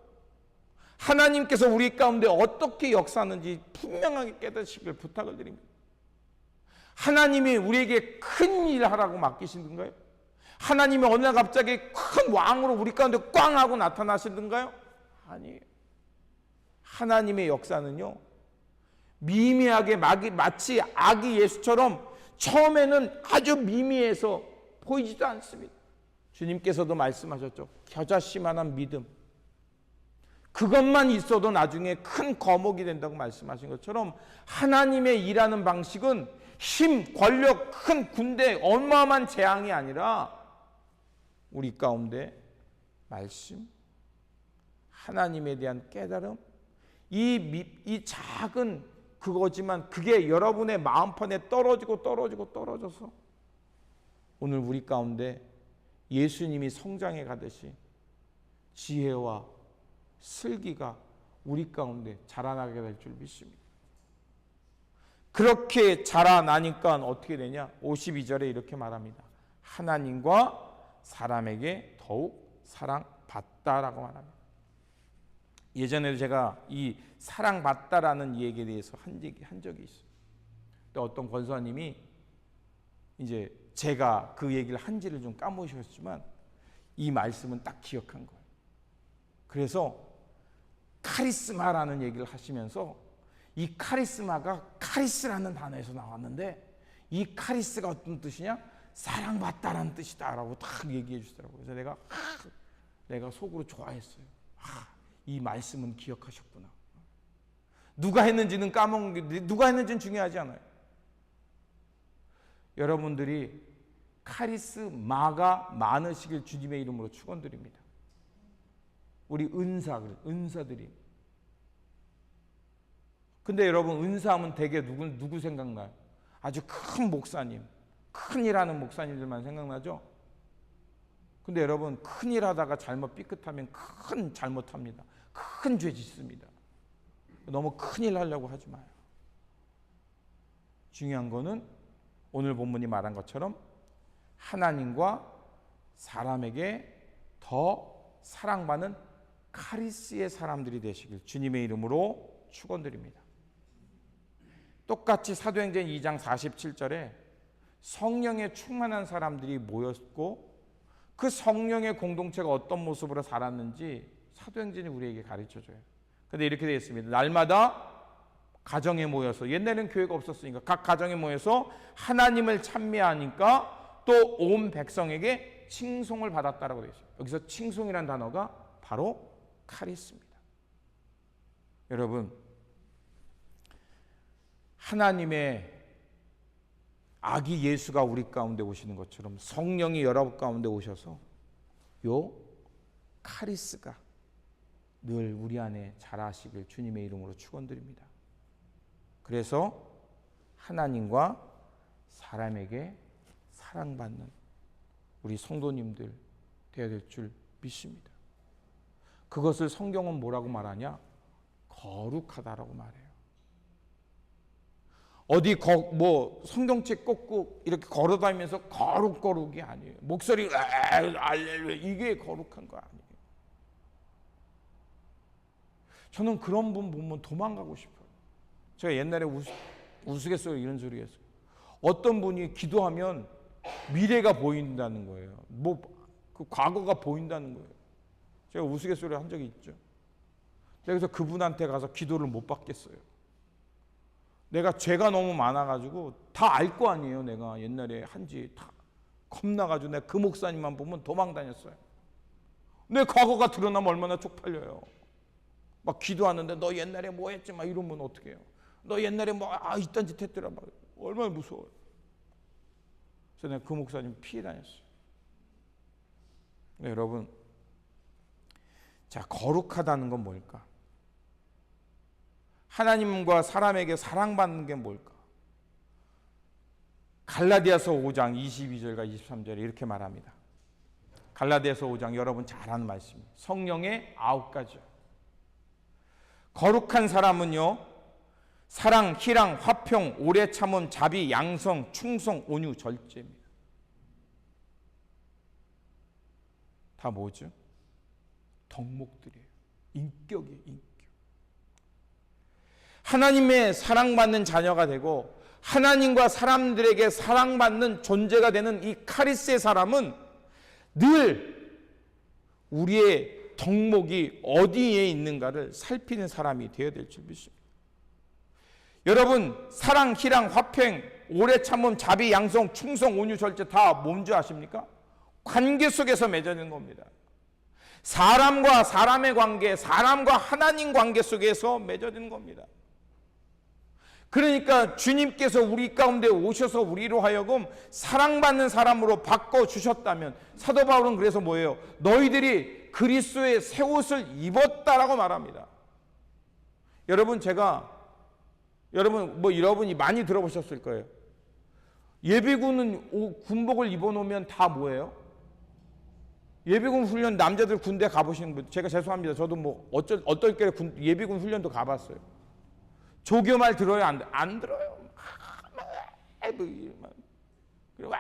하나님께서 우리 가운데 어떻게 역사하는지 분명하게 깨닫으시길 부탁을 드립니다. 하나님이 우리에게 큰 일을 하라고 맡기시는가요? 하나님이 어느 날 갑자기 큰 왕으로 우리 가운데 꽝 하고 나타나시는가요? 아니에요. 하나님의 역사는요, 미미하게 마치 아기 예수처럼 처음에는 아주 미미해서 보이지도 않습니다. 주님께서도 말씀하셨죠. 겨자씨만한 믿음, 그것만 있어도 나중에 큰 거목이 된다고 말씀하신 것처럼 하나님의 일하는 방식은 힘, 권력, 큰 군대, 어마어마한 재앙이 아니라 우리 가운데 말씀, 하나님에 대한 깨달음, 이 작은 그거지만 그게 여러분의 마음판에 떨어져서 오늘 우리 가운데 예수님이 성장해 가듯이 지혜와 슬기가 우리 가운데 자라나게 될 줄 믿습니다. 그렇게 자라나니까 어떻게 되냐? 52절에 이렇게 말합니다. 하나님과 사람에게 더욱 사랑받다라고 말합니다. 예전에도 제가 이 사랑받다라는 이 얘기에 대해서 한 적이 있어요. 또 어떤 권사님이 이제 제가 그 얘기를 한지를 좀 까먹으셨지만 이 말씀은 딱 기억한 거예요. 그래서 카리스마라는 얘기를 하시면서 이 카리스마가 카리스라는 단어에서 나왔는데 이 카리스가 어떤 뜻이냐? 사랑받다라는 뜻이다라고 딱 얘기해 주시더라고요. 그래서 내가 속으로 좋아했어요. 이 말씀은 기억하셨구나. 누가 했는지는 까먹은 게 누가 했는지는 중요하지 않아요. 여러분들이 카리스마가 많으시길 주님의 이름으로 축원드립니다. 우리 은사들이. 근데 여러분 은사하면 대개 누구 생각나요? 아주 큰 목사님, 큰 일하는 목사님들만 생각나죠? 근데 여러분 큰 일하다가 잘못 삐끗하면 큰 잘못합니다. 큰 죄 짓습니다. 너무 큰 일 하려고 하지 마요. 중요한 거는 오늘 본문이 말한 것처럼 하나님과 사람에게 더 사랑받는 카리스의 사람들이 되시길 주님의 이름으로 축원드립니다. 똑같이 사도행전 2장 47절에 성령에 충만한 사람들이 모였고 그 성령의 공동체가 어떤 모습으로 살았는지 사도행전이 우리에게 가르쳐줘요. 그런데 이렇게 되어 있습니다. 날마다 가정에 모여서, 옛날에는 교회가 없었으니까 각 가정에 모여서 하나님을 찬미하니까 또 온 백성에게 칭송을 받았다라고 되어 있어요. 여기서 칭송이라는 단어가 바로 카리스입니다. 여러분, 하나님의 아기 예수가 우리 가운데 오시는 것처럼 성령이 여러분 가운데 오셔서 요 카리스가 늘 우리 안에 자라시길 주님의 이름으로 축원드립니다. 그래서 하나님과 사람에게 사랑받는 우리 성도님들 되어야 될 줄 믿습니다. 그것을 성경은 뭐라고 말하냐? 거룩하다라고 말해요. 어디 성경책 꽂고 이렇게 걸어다니면서 거룩이 아니에요. 목소리 이게 거룩한 거 아니에요. 저는 그런 분 보면 도망가고 싶어요. 제가 옛날에 우스갯소리로 이런 소리 했어요. 어떤 분이 기도하면 미래가 보인다는 거예요. 그 과거가 보인다는 거예요. 제가 우스갯소리 한 적이 있죠. 그래서 그분한테 가서 기도를 못 받겠어요. 내가 죄가 너무 많아가지고 다 알 거 아니에요. 내가 옛날에 한지 다 겁나가지고 내가 그 목사님만 보면 도망 다녔어요. 내 과거가 드러나면 얼마나 쪽팔려요. 막 기도하는데 너 옛날에 뭐 했지? 막 이러면 어떡해요? 너 옛날에 이딴 짓 했더라. 막 얼마나 무서워요. 그래서 내가 그 목사님 피해 다녔어요. 네, 여러분, 자, 거룩하다는 건 뭘까? 하나님과 사람에게 사랑받는 게 뭘까? 갈라디아서 5장 22절과 23절에 이렇게 말합니다. 갈라디아서 5장 여러분 잘 아는 말씀이에요. 성령의 9가지요. 거룩한 사람은요, 사랑, 희랑, 화평, 오래 참음, 자비, 양성, 충성, 온유, 절제입니다. 다 뭐죠? 덕목들이에요. 인격이에요. 인격. 하나님의 사랑받는 자녀가 되고 하나님과 사람들에게 사랑받는 존재가 되는 이 카리스의 사람은 늘 우리의 덕목이 어디에 있는가를 살피는 사람이 되어야 될 줄 믿습니다. 여러분, 사랑, 희랑, 화평, 오래 참음, 자비, 양성, 충성, 온유, 절제 다 뭔지 아십니까? 관계 속에서 맺어진 겁니다. 사람과 사람의 관계, 사람과 하나님 관계 속에서 맺어진 겁니다. 그러니까 주님께서 우리 가운데 오셔서 우리로 하여금 사랑받는 사람으로 바꿔주셨다면, 사도 바울은 그래서 뭐예요? 너희들이 그리스도의 새 옷을 입었다라고 말합니다. 여러분, 여러분이 많이 들어보셨을 거예요. 예비군은 군복을 입어놓으면 다 뭐예요? 예비군 훈련 남자들 군대 가보시는 분, 제가 죄송합니다. 저도 뭐 어떨 게 예비군 훈련도 가봤어요. 조교 말 들어요? 안 들어요. 그리고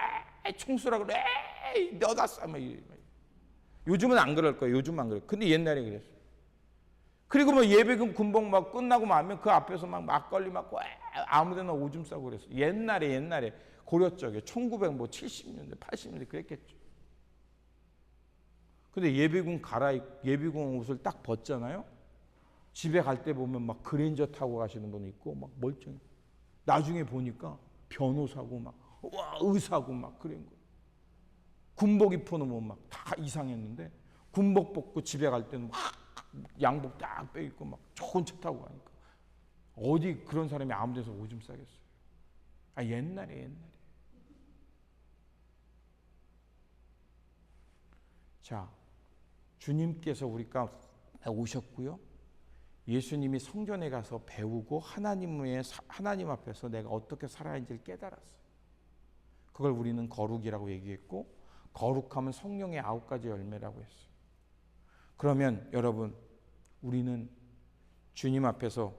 총수라 그래. 너다 싸. 요즘은 안 그럴 거예요. 요즘은 안 그래요. 근데 옛날에 그랬어요. 그리고 뭐 예비군 군복 막 끝나고 나면 그 앞에서 막 막걸리 맞고 아무데나 오줌 싸고 그랬어요. 옛날에 고려 쪽에 1970년대 80년대 그랬겠죠. 근데 예비군 예비군 옷을 딱 벗잖아요. 집에 갈 때 보면 막 그랜저 타고 가시는 분 있고 막 멀쩡히. 나중에 보니까 변호사고 막 의사고 막 그런 거. 군복 입혀놓으면 막 다 이상했는데 군복 벗고 집에 갈 때는 막 양복 딱 빼입고 막 좋은 차 타고 가니까 어디 그런 사람이 아무 데서 오줌 싸겠어요. 옛날에. 자, 주님께서 우리 가운데 오셨고요. 예수님이 성전에 가서 배우고 하나님 앞에서 내가 어떻게 살아야 하는지를 깨달았어요. 그걸 우리는 거룩이라고 얘기했고, 거룩하면 성령의 9가지 열매라고 했어요. 그러면 여러분, 우리는 주님 앞에서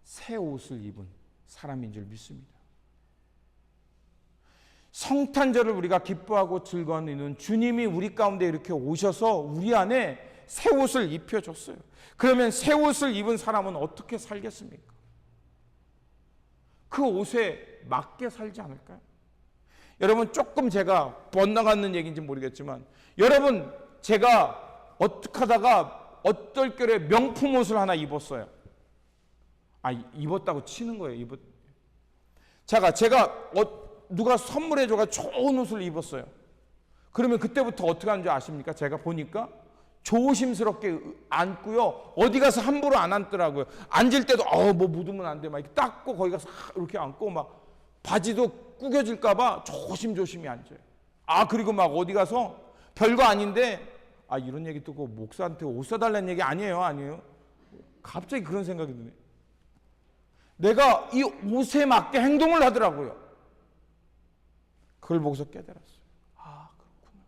새 옷을 입은 사람인 줄 믿습니다. 성탄절을 우리가 기뻐하고 즐거워하는 이유는 주님이 우리 가운데 이렇게 오셔서 우리 안에 새 옷을 입혀줬어요. 그러면 새 옷을 입은 사람은 어떻게 살겠습니까? 그 옷에 맞게 살지 않을까요? 여러분, 조금 제가 번나가는 얘기인지 모르겠지만, 여러분, 제가 어떻게 하다가 어떨 결에 명품 옷을 하나 입었어요. 입었다고 치는 거예요. 제가 누가 선물해줘가 좋은 옷을 입었어요. 그러면 그때부터 어떻게 하는 줄 아십니까? 제가 보니까 조심스럽게 앉고요. 어디 가서 함부로 안 앉더라고요. 앉을 때도 뭐 묻으면 안 돼. 막 이렇게 닦고 거기 가서 이렇게 앉고 막 바지도 구겨질까 봐 조심조심히 앉아요. 그리고 막 어디 가서 별거 아닌데 이런 얘기 듣고 목사한테 옷 사달라는 얘기 아니에요. 갑자기 그런 생각이 드네요. 내가 이 옷에 맞게 행동을 하더라고요. 그걸 보고서 깨달았어요. 그렇구나.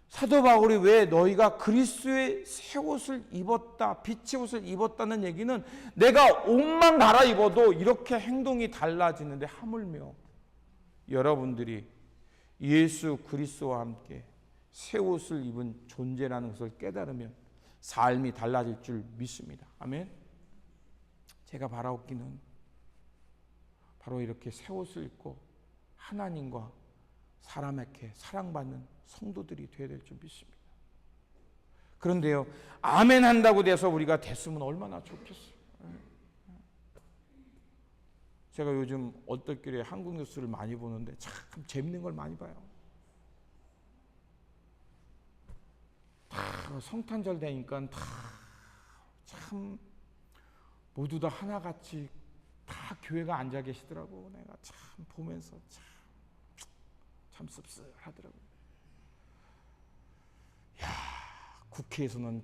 사도 바울이 왜 너희가 그리스도의 새 옷을 입었다, 빛의 옷을 입었다는 얘기는 내가 옷만 갈아입어도 이렇게 행동이 달라지는데 하물며 여러분들이 예수 그리스도와 함께 새 옷을 입은 존재라는 것을 깨달으면 삶이 달라질 줄 믿습니다. 아멘. 제가 바라옵기는 바로 이렇게 새 옷을 입고 하나님과 사람에게 사랑받는 성도들이 되어야 될 줄 믿습니다. 그런데요, 아멘 한다고 돼서 우리가 됐으면 얼마나 좋겠어요. 제가 요즘 얼떨결에 한국 뉴스를 많이 보는데 참 재밌는 걸 많이 봐요. 다 성탄절 되니까 참 모두 다 하나같이 다 교회가 앉아 계시더라고. 내가 참 보면서 참 씁쓸하더라고요. 국회에서는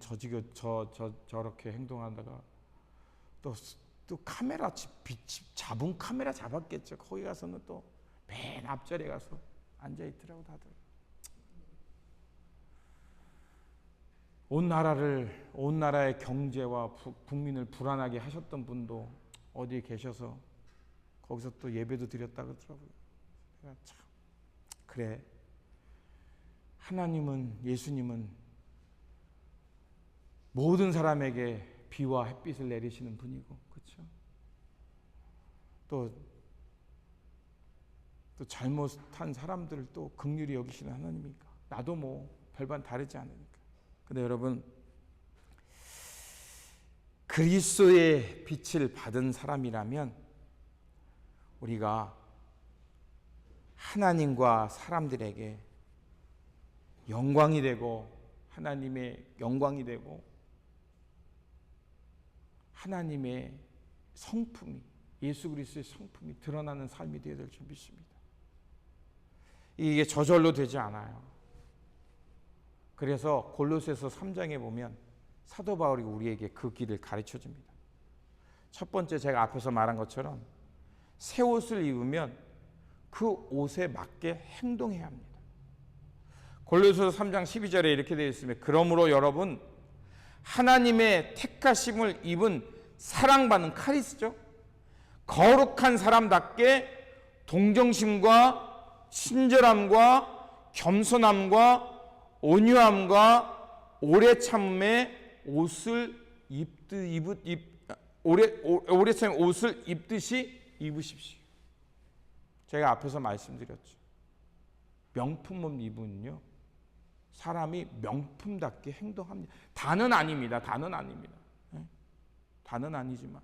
저렇게 행동하다가 또 카메라 잡은 카메라 잡았겠죠. 거기 가서는 또 맨 앞자리에 가서 앉아 있더라고 다들. 온 나라의 경제와 국민을 불안하게 하셨던 분도 어디에 계셔서 거기서 또 예배도 드렸다 그러더라고요. 내가 참 그래. 예수님은 모든 사람에게 비와 햇빛을 내리시는 분이고, 그렇죠? 또 잘못한 사람들을 또 긍휼히 여기시는 하나님이니까 나도 뭐 별반 다르지 않으니까. 근데 여러분, 그리스도의 빛을 받은 사람이라면 우리가 하나님과 사람들에게 영광이 되고, 하나님의 영광이 되고, 하나님의 성품이, 예수 그리스도의 성품이 드러나는 삶이 되어야 될 줄 믿습니다. 이게 저절로 되지 않아요. 그래서 골로새서 3장에 보면 사도 바울이 우리에게 그 길을 가르쳐 줍니다. 첫 번째, 제가 앞에서 말한 것처럼 새 옷을 입으면 그 옷에 맞게 행동해야 합니다. 골로새서 3장 12절에 이렇게 되어 있습니다. 그러므로 여러분 하나님의 택하심을 입은 사랑받는 카리스죠. 거룩한 사람답게 동정심과 친절함과 겸손함과 온유함과 오래 참음의 옷을 오래 참음의 옷을 입듯이 입으십시오. 제가 앞에서 말씀드렸죠. 명품을 입으면요, 사람이 명품답게 행동합니다. 다는 아닙니다. 다는 아닙니다. 다는 아니지만.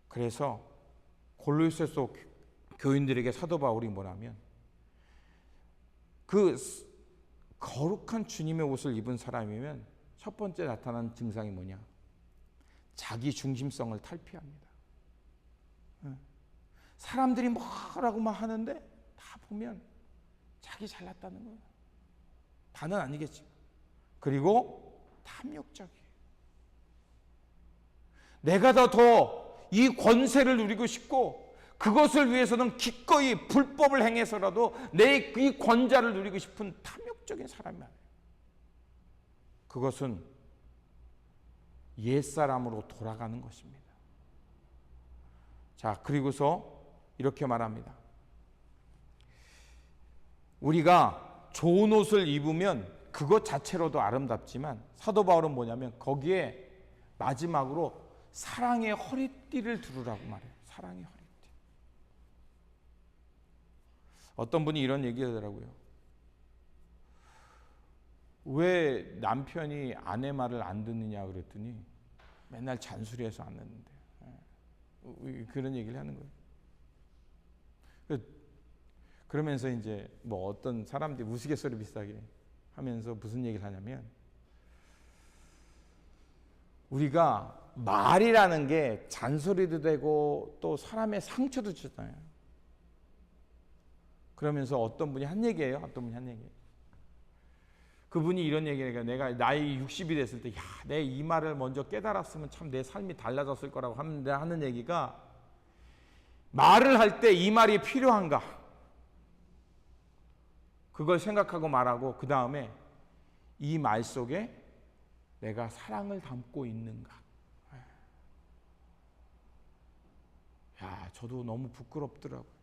그래서 골로새서 교인들에게 사도 바울이 뭐라면, 그 거룩한 주님의 옷을 입은 사람이면 첫 번째 나타나는 증상이 뭐냐? 자기 중심성을 탈피합니다. 사람들이 뭐라고 막 하는데 다 보면 자기 잘났다는 거예요. 다는 아니겠지만. 그리고 탐욕적이에요. 내가 더 이 권세를 누리고 싶고 그것을 위해서는 기꺼이 불법을 행해서라도 내 이 권자를 누리고 싶은 탐욕적인 사람이 아니에요. 그것은 옛사람으로 돌아가는 것입니다. 자, 그리고서 이렇게 말합니다. 우리가 좋은 옷을 입으면 그것 자체로도 아름답지만 사도 바울은 뭐냐면 거기에 마지막으로 사랑의 허리띠를 두르라고 말해요. 사랑의 허리띠. 어떤 분이 이런 얘기 하더라고요. 왜 남편이 아내 말을 안 듣느냐 그랬더니 맨날 잔소리해서 안 듣는데. 그런 얘기를 하는 거예요. 그러면서 이제 뭐 어떤 사람들이 우스갯소리 비슷하게 하면서 무슨 얘기를 하냐면, 우리가 말이라는 게 잔소리도 되고 또 사람의 상처도 주잖아요. 그러면서 어떤 분이 한 얘기예요. 어떤 분이 한 얘기예요. 그분이 이런 얘기니까, 내가 나이 60이 됐을 때, 야, 내 이 말을 먼저 깨달았으면 참 내 삶이 달라졌을 거라고 하는 얘기가, 말을 할 때 이 말이 필요한가? 그걸 생각하고 말하고, 그 다음에 이 말 속에 내가 사랑을 담고 있는가? 야, 저도 너무 부끄럽더라고요.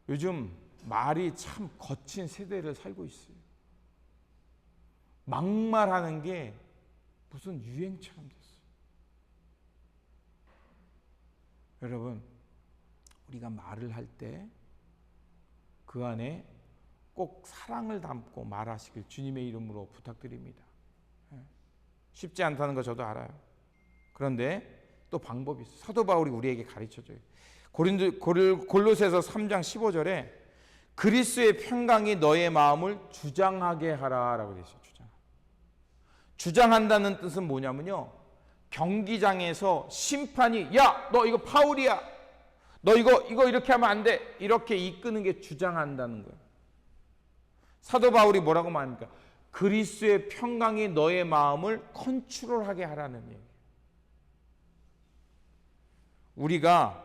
요즘 말이 참 거친 세대를 살고 있어요. 막말하는 게 무슨 유행처럼 됐어요. 여러분, 우리가 말을 할 때 그 안에 꼭 사랑을 담고 말하시길 주님의 이름으로 부탁드립니다. 쉽지 않다는 거 저도 알아요. 그런데 또 방법이 있어요. 사도 바울이 우리에게 가르쳐줘요. 골로새서 3장 15절에 그리스도의 평강이 너의 마음을 주장하게 하라라고 되어 있어요. 주장한다는 뜻은 뭐냐면요, 경기장에서 심판이, 야, 너 이거 파울이야, 너 이거 이렇게 하면 안 돼, 이렇게 이끄는 게 주장한다는 거예요. 사도 바울이 뭐라고 말합니까? 그리스도의 평강이 너의 마음을 컨트롤하게 하라는 얘기예요. 우리가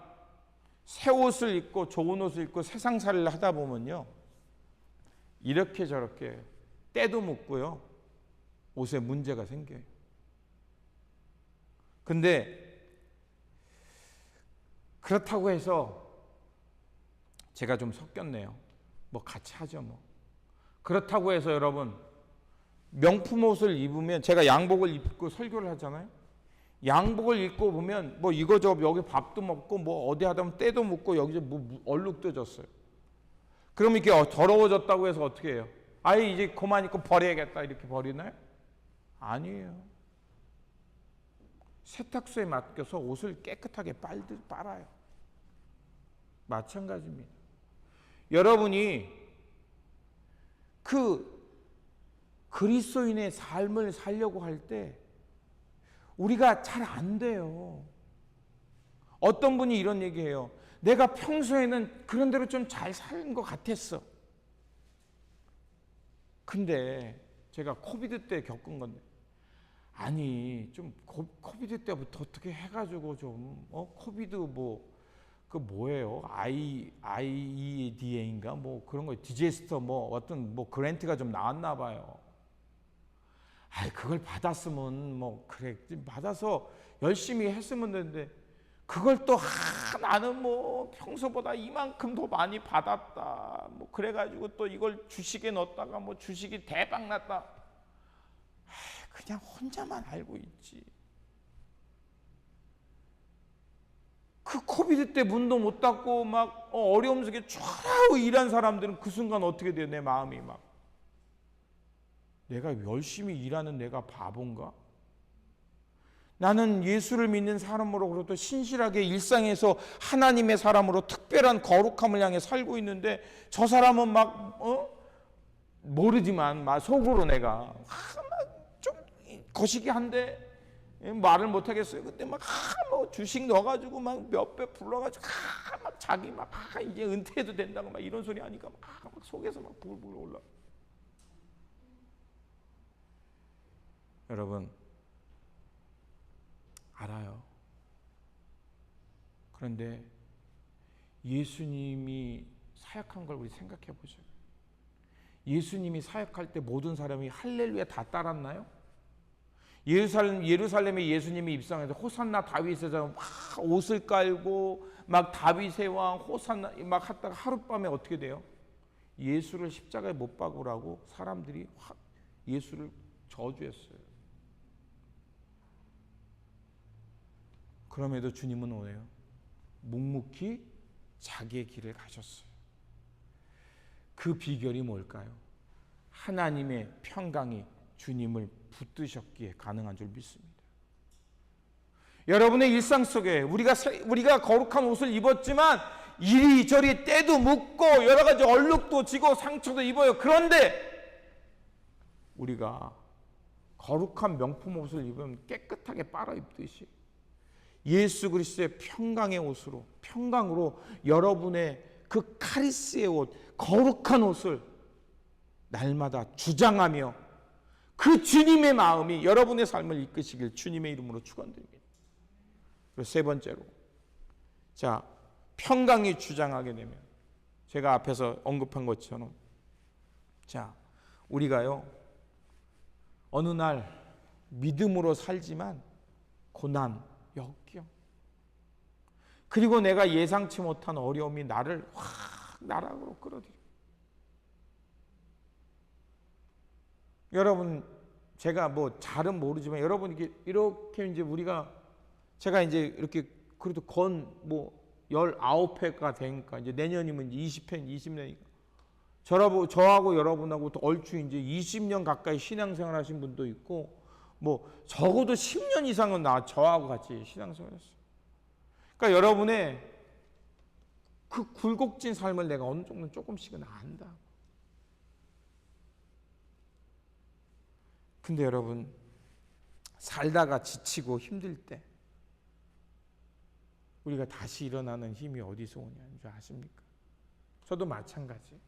새 옷을 입고 좋은 옷을 입고 세상살이를 하다 보면요, 이렇게 저렇게 때도 묻고요, 옷에 문제가 생겨요. 근데 그렇다고 해서 제가 좀 섞였네요. 뭐 같이 하죠 뭐. 그렇다고 해서 여러분, 명품 옷을 입으면, 제가 양복을 입고 설교를 하잖아요. 양복을 입고 보면 뭐 이거저 여기 밥도 먹고 뭐 어디 하다 보면 때도 묻고 여기서 뭐 얼룩도 졌어요. 그럼 이렇게 더러워졌다고 해서 어떻게 해요? 아예 이제 그만 입고 버려야겠다 이렇게 버리나요? 아니에요. 세탁소에 맡겨서 옷을 깨끗하게 빨아요. 마찬가지입니다. 여러분이 그 그리스도인의 삶을 살려고 할 때 우리가 잘 안 돼요. 어떤 분이 이런 얘기해요. 내가 평소에는 그런 대로 좀 잘 사는 것 같았어. 근데 제가 코비드 때 겪은 건데, 아니 좀 코비드 때부터 어떻게 해가지고 좀 코비드 뭐 그 뭐예요? IEDA인가 뭐 그런 거 디제스터 뭐 어떤 뭐 그랜트가 좀 나왔나 봐요. 아이 그걸 받았으면 뭐 그래 받아서 열심히 했으면 되는데 그걸 또 나는 뭐 평소보다 이만큼 더 많이 받았다 뭐 그래가지고 또 이걸 주식에 넣었다가 뭐 주식이 대박 났다. 그냥 혼자만 알고 있지. 그 코비드 때 문도 못 닫고 막 어려움 속에 쫙 일한 사람들은 그 순간 어떻게 돼요? 내 마음이 막 내가 열심히 일하는 내가 바본가? 나는 예수를 믿는 사람으로부터 신실하게 일상에서 하나님의 사람으로 특별한 거룩함을 향해 살고 있는데 저 사람은 막 모르지만 막 속으로 내가 좀 거시기한데 말을 못 하겠어요. 그때 막 뭐 주식 넣어가지고 막 몇 배 불러가지고 막 자기 막 이제 은퇴해도 된다고 막 이런 소리 하니까 막 속에서 막 불불 올라. 여러분 알아요. 그런데 예수님이 사역한 걸 우리 생각해 보죠. 예수님이 사역할 때 모든 사람이 할렐루야 다 따랐나요? 예루살렘에 예수님이 입성해서 호산나 다윗의 막 옷을 깔고 막 다윗의 왕 호산나 막 하다가 하룻밤에 어떻게 돼요? 예수를 십자가에 못 박으라고 사람들이 예수를 저주했어요. 그럼에도 주님은 오네요. 묵묵히 자기의 길을 가셨어요. 그 비결이 뭘까요? 하나님의 평강이 주님을 붙드셨기에 가능한 줄 믿습니다. 여러분의 일상 속에 우리가 거룩한 옷을 입었지만 이리저리 때도 묻고 여러 가지 얼룩도 지고 상처도 입어요. 그런데 우리가 거룩한 명품 옷을 입으면 깨끗하게 빨아 입듯이 예수 그리스도의 평강의 옷으로 평강으로 여러분의 그 카리스의 옷, 거룩한 옷을 날마다 주장하며 그 주님의 마음이 여러분의 삶을 이끄시길 주님의 이름으로 축원드립니다. 그리고 세 번째로, 자 평강이 주장하게 되면 제가 앞에서 언급한 것처럼, 자 우리가요 어느 날 믿음으로 살지만 고난, 역경, 그리고 내가 예상치 못한 어려움이 나를 확 나락으로 끌어들여. 여러분 제가 뭐 잘은 모르지만 여러분 이렇게 이제 제가 이제 이렇게 그래도 뭐 19회가 되니까 이제 내년이면 20회, 20년이니까 저하고 여러분하고 또 얼추 이제 20년 가까이 신앙생활 하신 분도 있고 뭐 적어도 10년 이상은 저하고 같이 신앙생활 했어요. 그러니까 여러분의 그 굴곡진 삶을 내가 어느 정도는 조금씩은 안다. 근데 여러분 살다가 지치고 힘들 때 우리가 다시 일어나는 힘이 어디서 오냐는 줄 아십니까? 저도 마찬가지.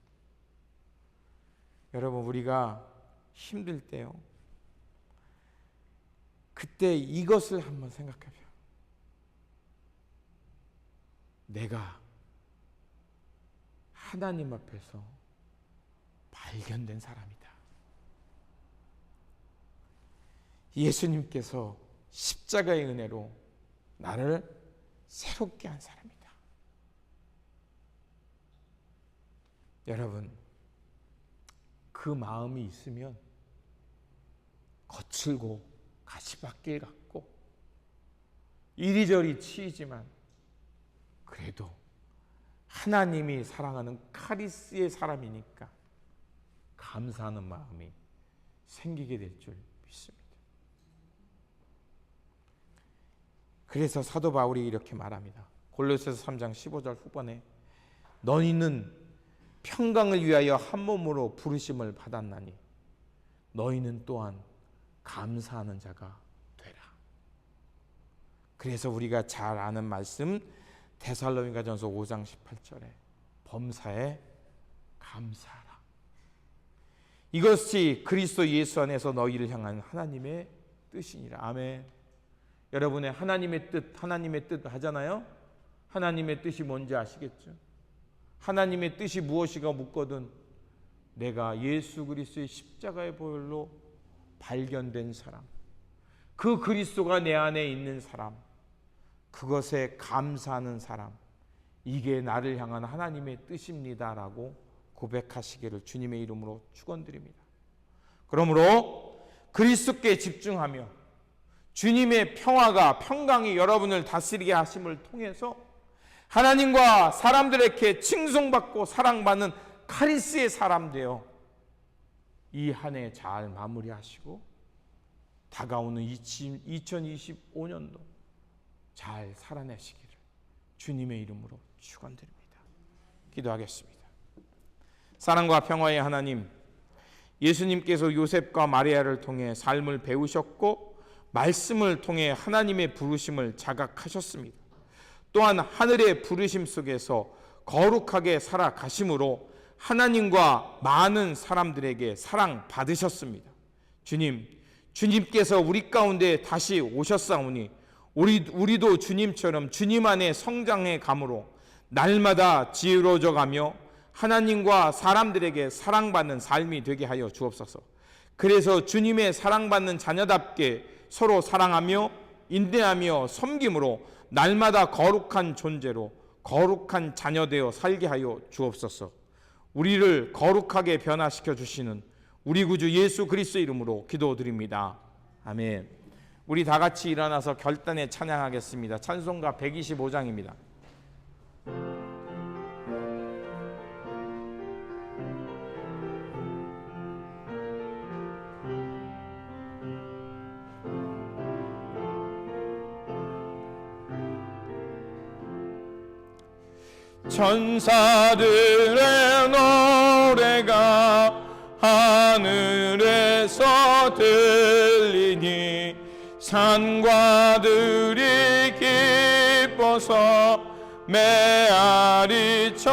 여러분 우리가 힘들 때요, 그때 이것을 한번 생각해봐요. 내가 하나님 앞에서 발견된 사람이다. 예수님께서 십자가의 은혜로 나를 새롭게 한 사람이다. 여러분 그 마음이 있으면 거칠고 가시밭길 같고 이리저리 치이지만 그래도 하나님이 사랑하는 카리스의 사람이니까 감사하는 마음이 생기게 될 줄 믿습니다. 그래서 사도 바울이 이렇게 말합니다. 골로새서 3장 15절 후반에 너희는 평강을 위하여 한 몸으로 부르심을 받았나니 너희는 또한 감사하는 자가 되라. 그래서 우리가 잘 아는 말씀 데살로니가전서 5장 18절에 범사에 감사하라. 이것이 그리스도 예수 안에서 너희를 향한 하나님의 뜻이니라. 아멘. 여러분의 하나님의 뜻 하잖아요. 하나님의 뜻이 뭔지 아시겠죠? 하나님의 뜻이 무엇이가 묻거든 내가 예수 그리스도의 십자가의 보혈로 발견된 사람, 그 그리스도가 내 안에 있는 사람, 그것에 감사하는 사람, 이게 나를 향한 하나님의 뜻입니다라고 고백하시기를 주님의 이름으로 축원드립니다. 그러므로 그리스도께 집중하며 주님의 평강이 여러분을 다스리게 하심을 통해서 하나님과 사람들에게 칭송받고 사랑받는 카리스의 사람 되어 이 한 해 잘 마무리하시고 다가오는 2025년도 잘 살아내시기를 주님의 이름으로 축원드립니다. 기도하겠습니다. 사랑과 평화의 하나님, 예수님께서 요셉과 마리아를 통해 삶을 배우셨고 말씀을 통해 하나님의 부르심을 자각하셨습니다. 또한 하늘의 부르심 속에서 거룩하게 살아가심으로 하나님과 많은 사람들에게 사랑받으셨습니다. 주님께서 우리 가운데 다시 오셨사오니 우리도 주님처럼 주님 안에 성장해 감으로 날마다 지혜로워져 가며 하나님과 사람들에게 사랑받는 삶이 되게 하여 주옵소서. 그래서 주님의 사랑받는 자녀답게 서로 사랑하며 인내하며 섬김으로 날마다 거룩한 존재로 거룩한 자녀 되어 살게 하여 주옵소서. 우리를 거룩하게 변화시켜 주시는 우리 구주 예수 그리스도 이름으로 기도드립니다. 아멘. 우리 다 같이 일어나서 결단에 찬양하겠습니다. 찬송가 125장입니다. 천사들의 노래가 하늘에서 들리니 산과 들이 기뻐서 메아리 쳐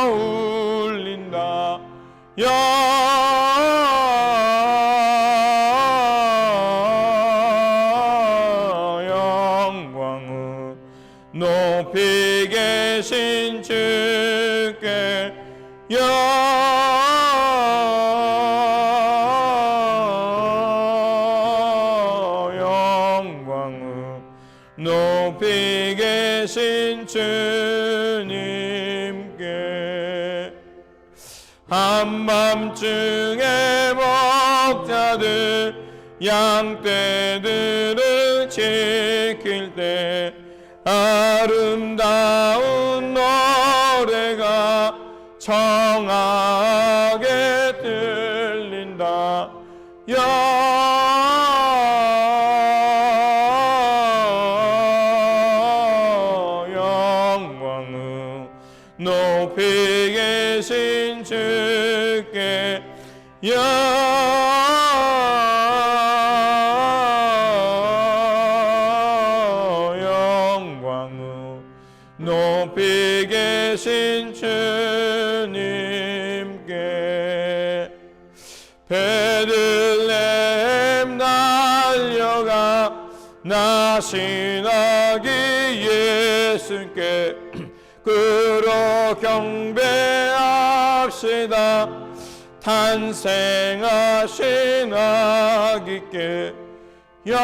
울린다. 영광은 높이 계신 주께 영광은 높이 계신 주님께. 한밤중에 목자들 양떼들을 지킬 때 아름다운 노래가 청하게 들린다. 영광은 높이 계신 주께 영광은 높이 계신 주님께. 베들레헴 달려가 나신 아기 예수께 그로 경배합시다. 탄생하신 아기께 영광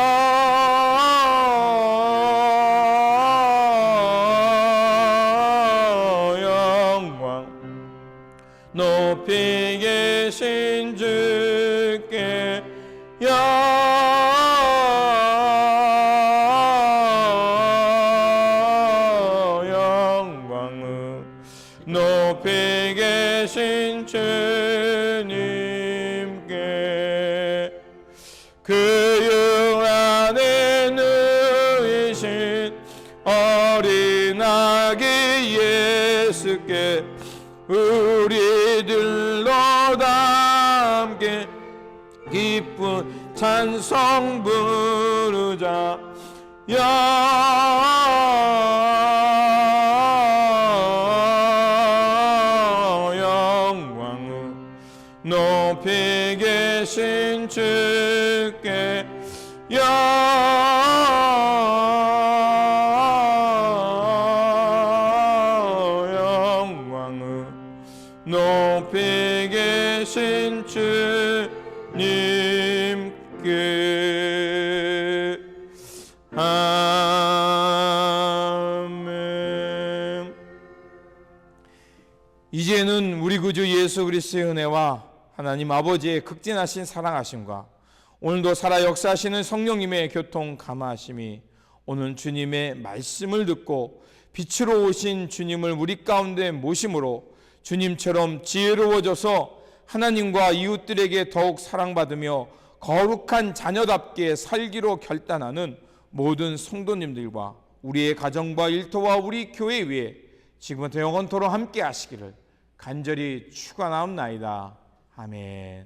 높이 계신 주께 영광은 높이 계신 주님께. 그 유 안에 누이신 어린 아기 예수께 우리들로 다 함께 기쁜 찬송 부르자. 영광은 높이 계신 주께 영광을 높이 계신 주님께 아멘. 이제는 우리 구주 예수 그리스도의 은혜와 하나님 아버지의 극진하신 사랑하심과 오늘도 살아 역사하시는 성령님의 교통 감화하심이 오늘 주님의 말씀을 듣고 빛으로 오신 주님을 우리 가운데 모심으로 주님처럼 지혜로워져서 하나님과 이웃들에게 더욱 사랑받으며 거룩한 자녀답게 살기로 결단하는 모든 성도님들과 우리의 가정과 일터와 우리 교회 위에 지금부터 영원토록 함께 하시기를 간절히 축원하옵나이다. 아멘.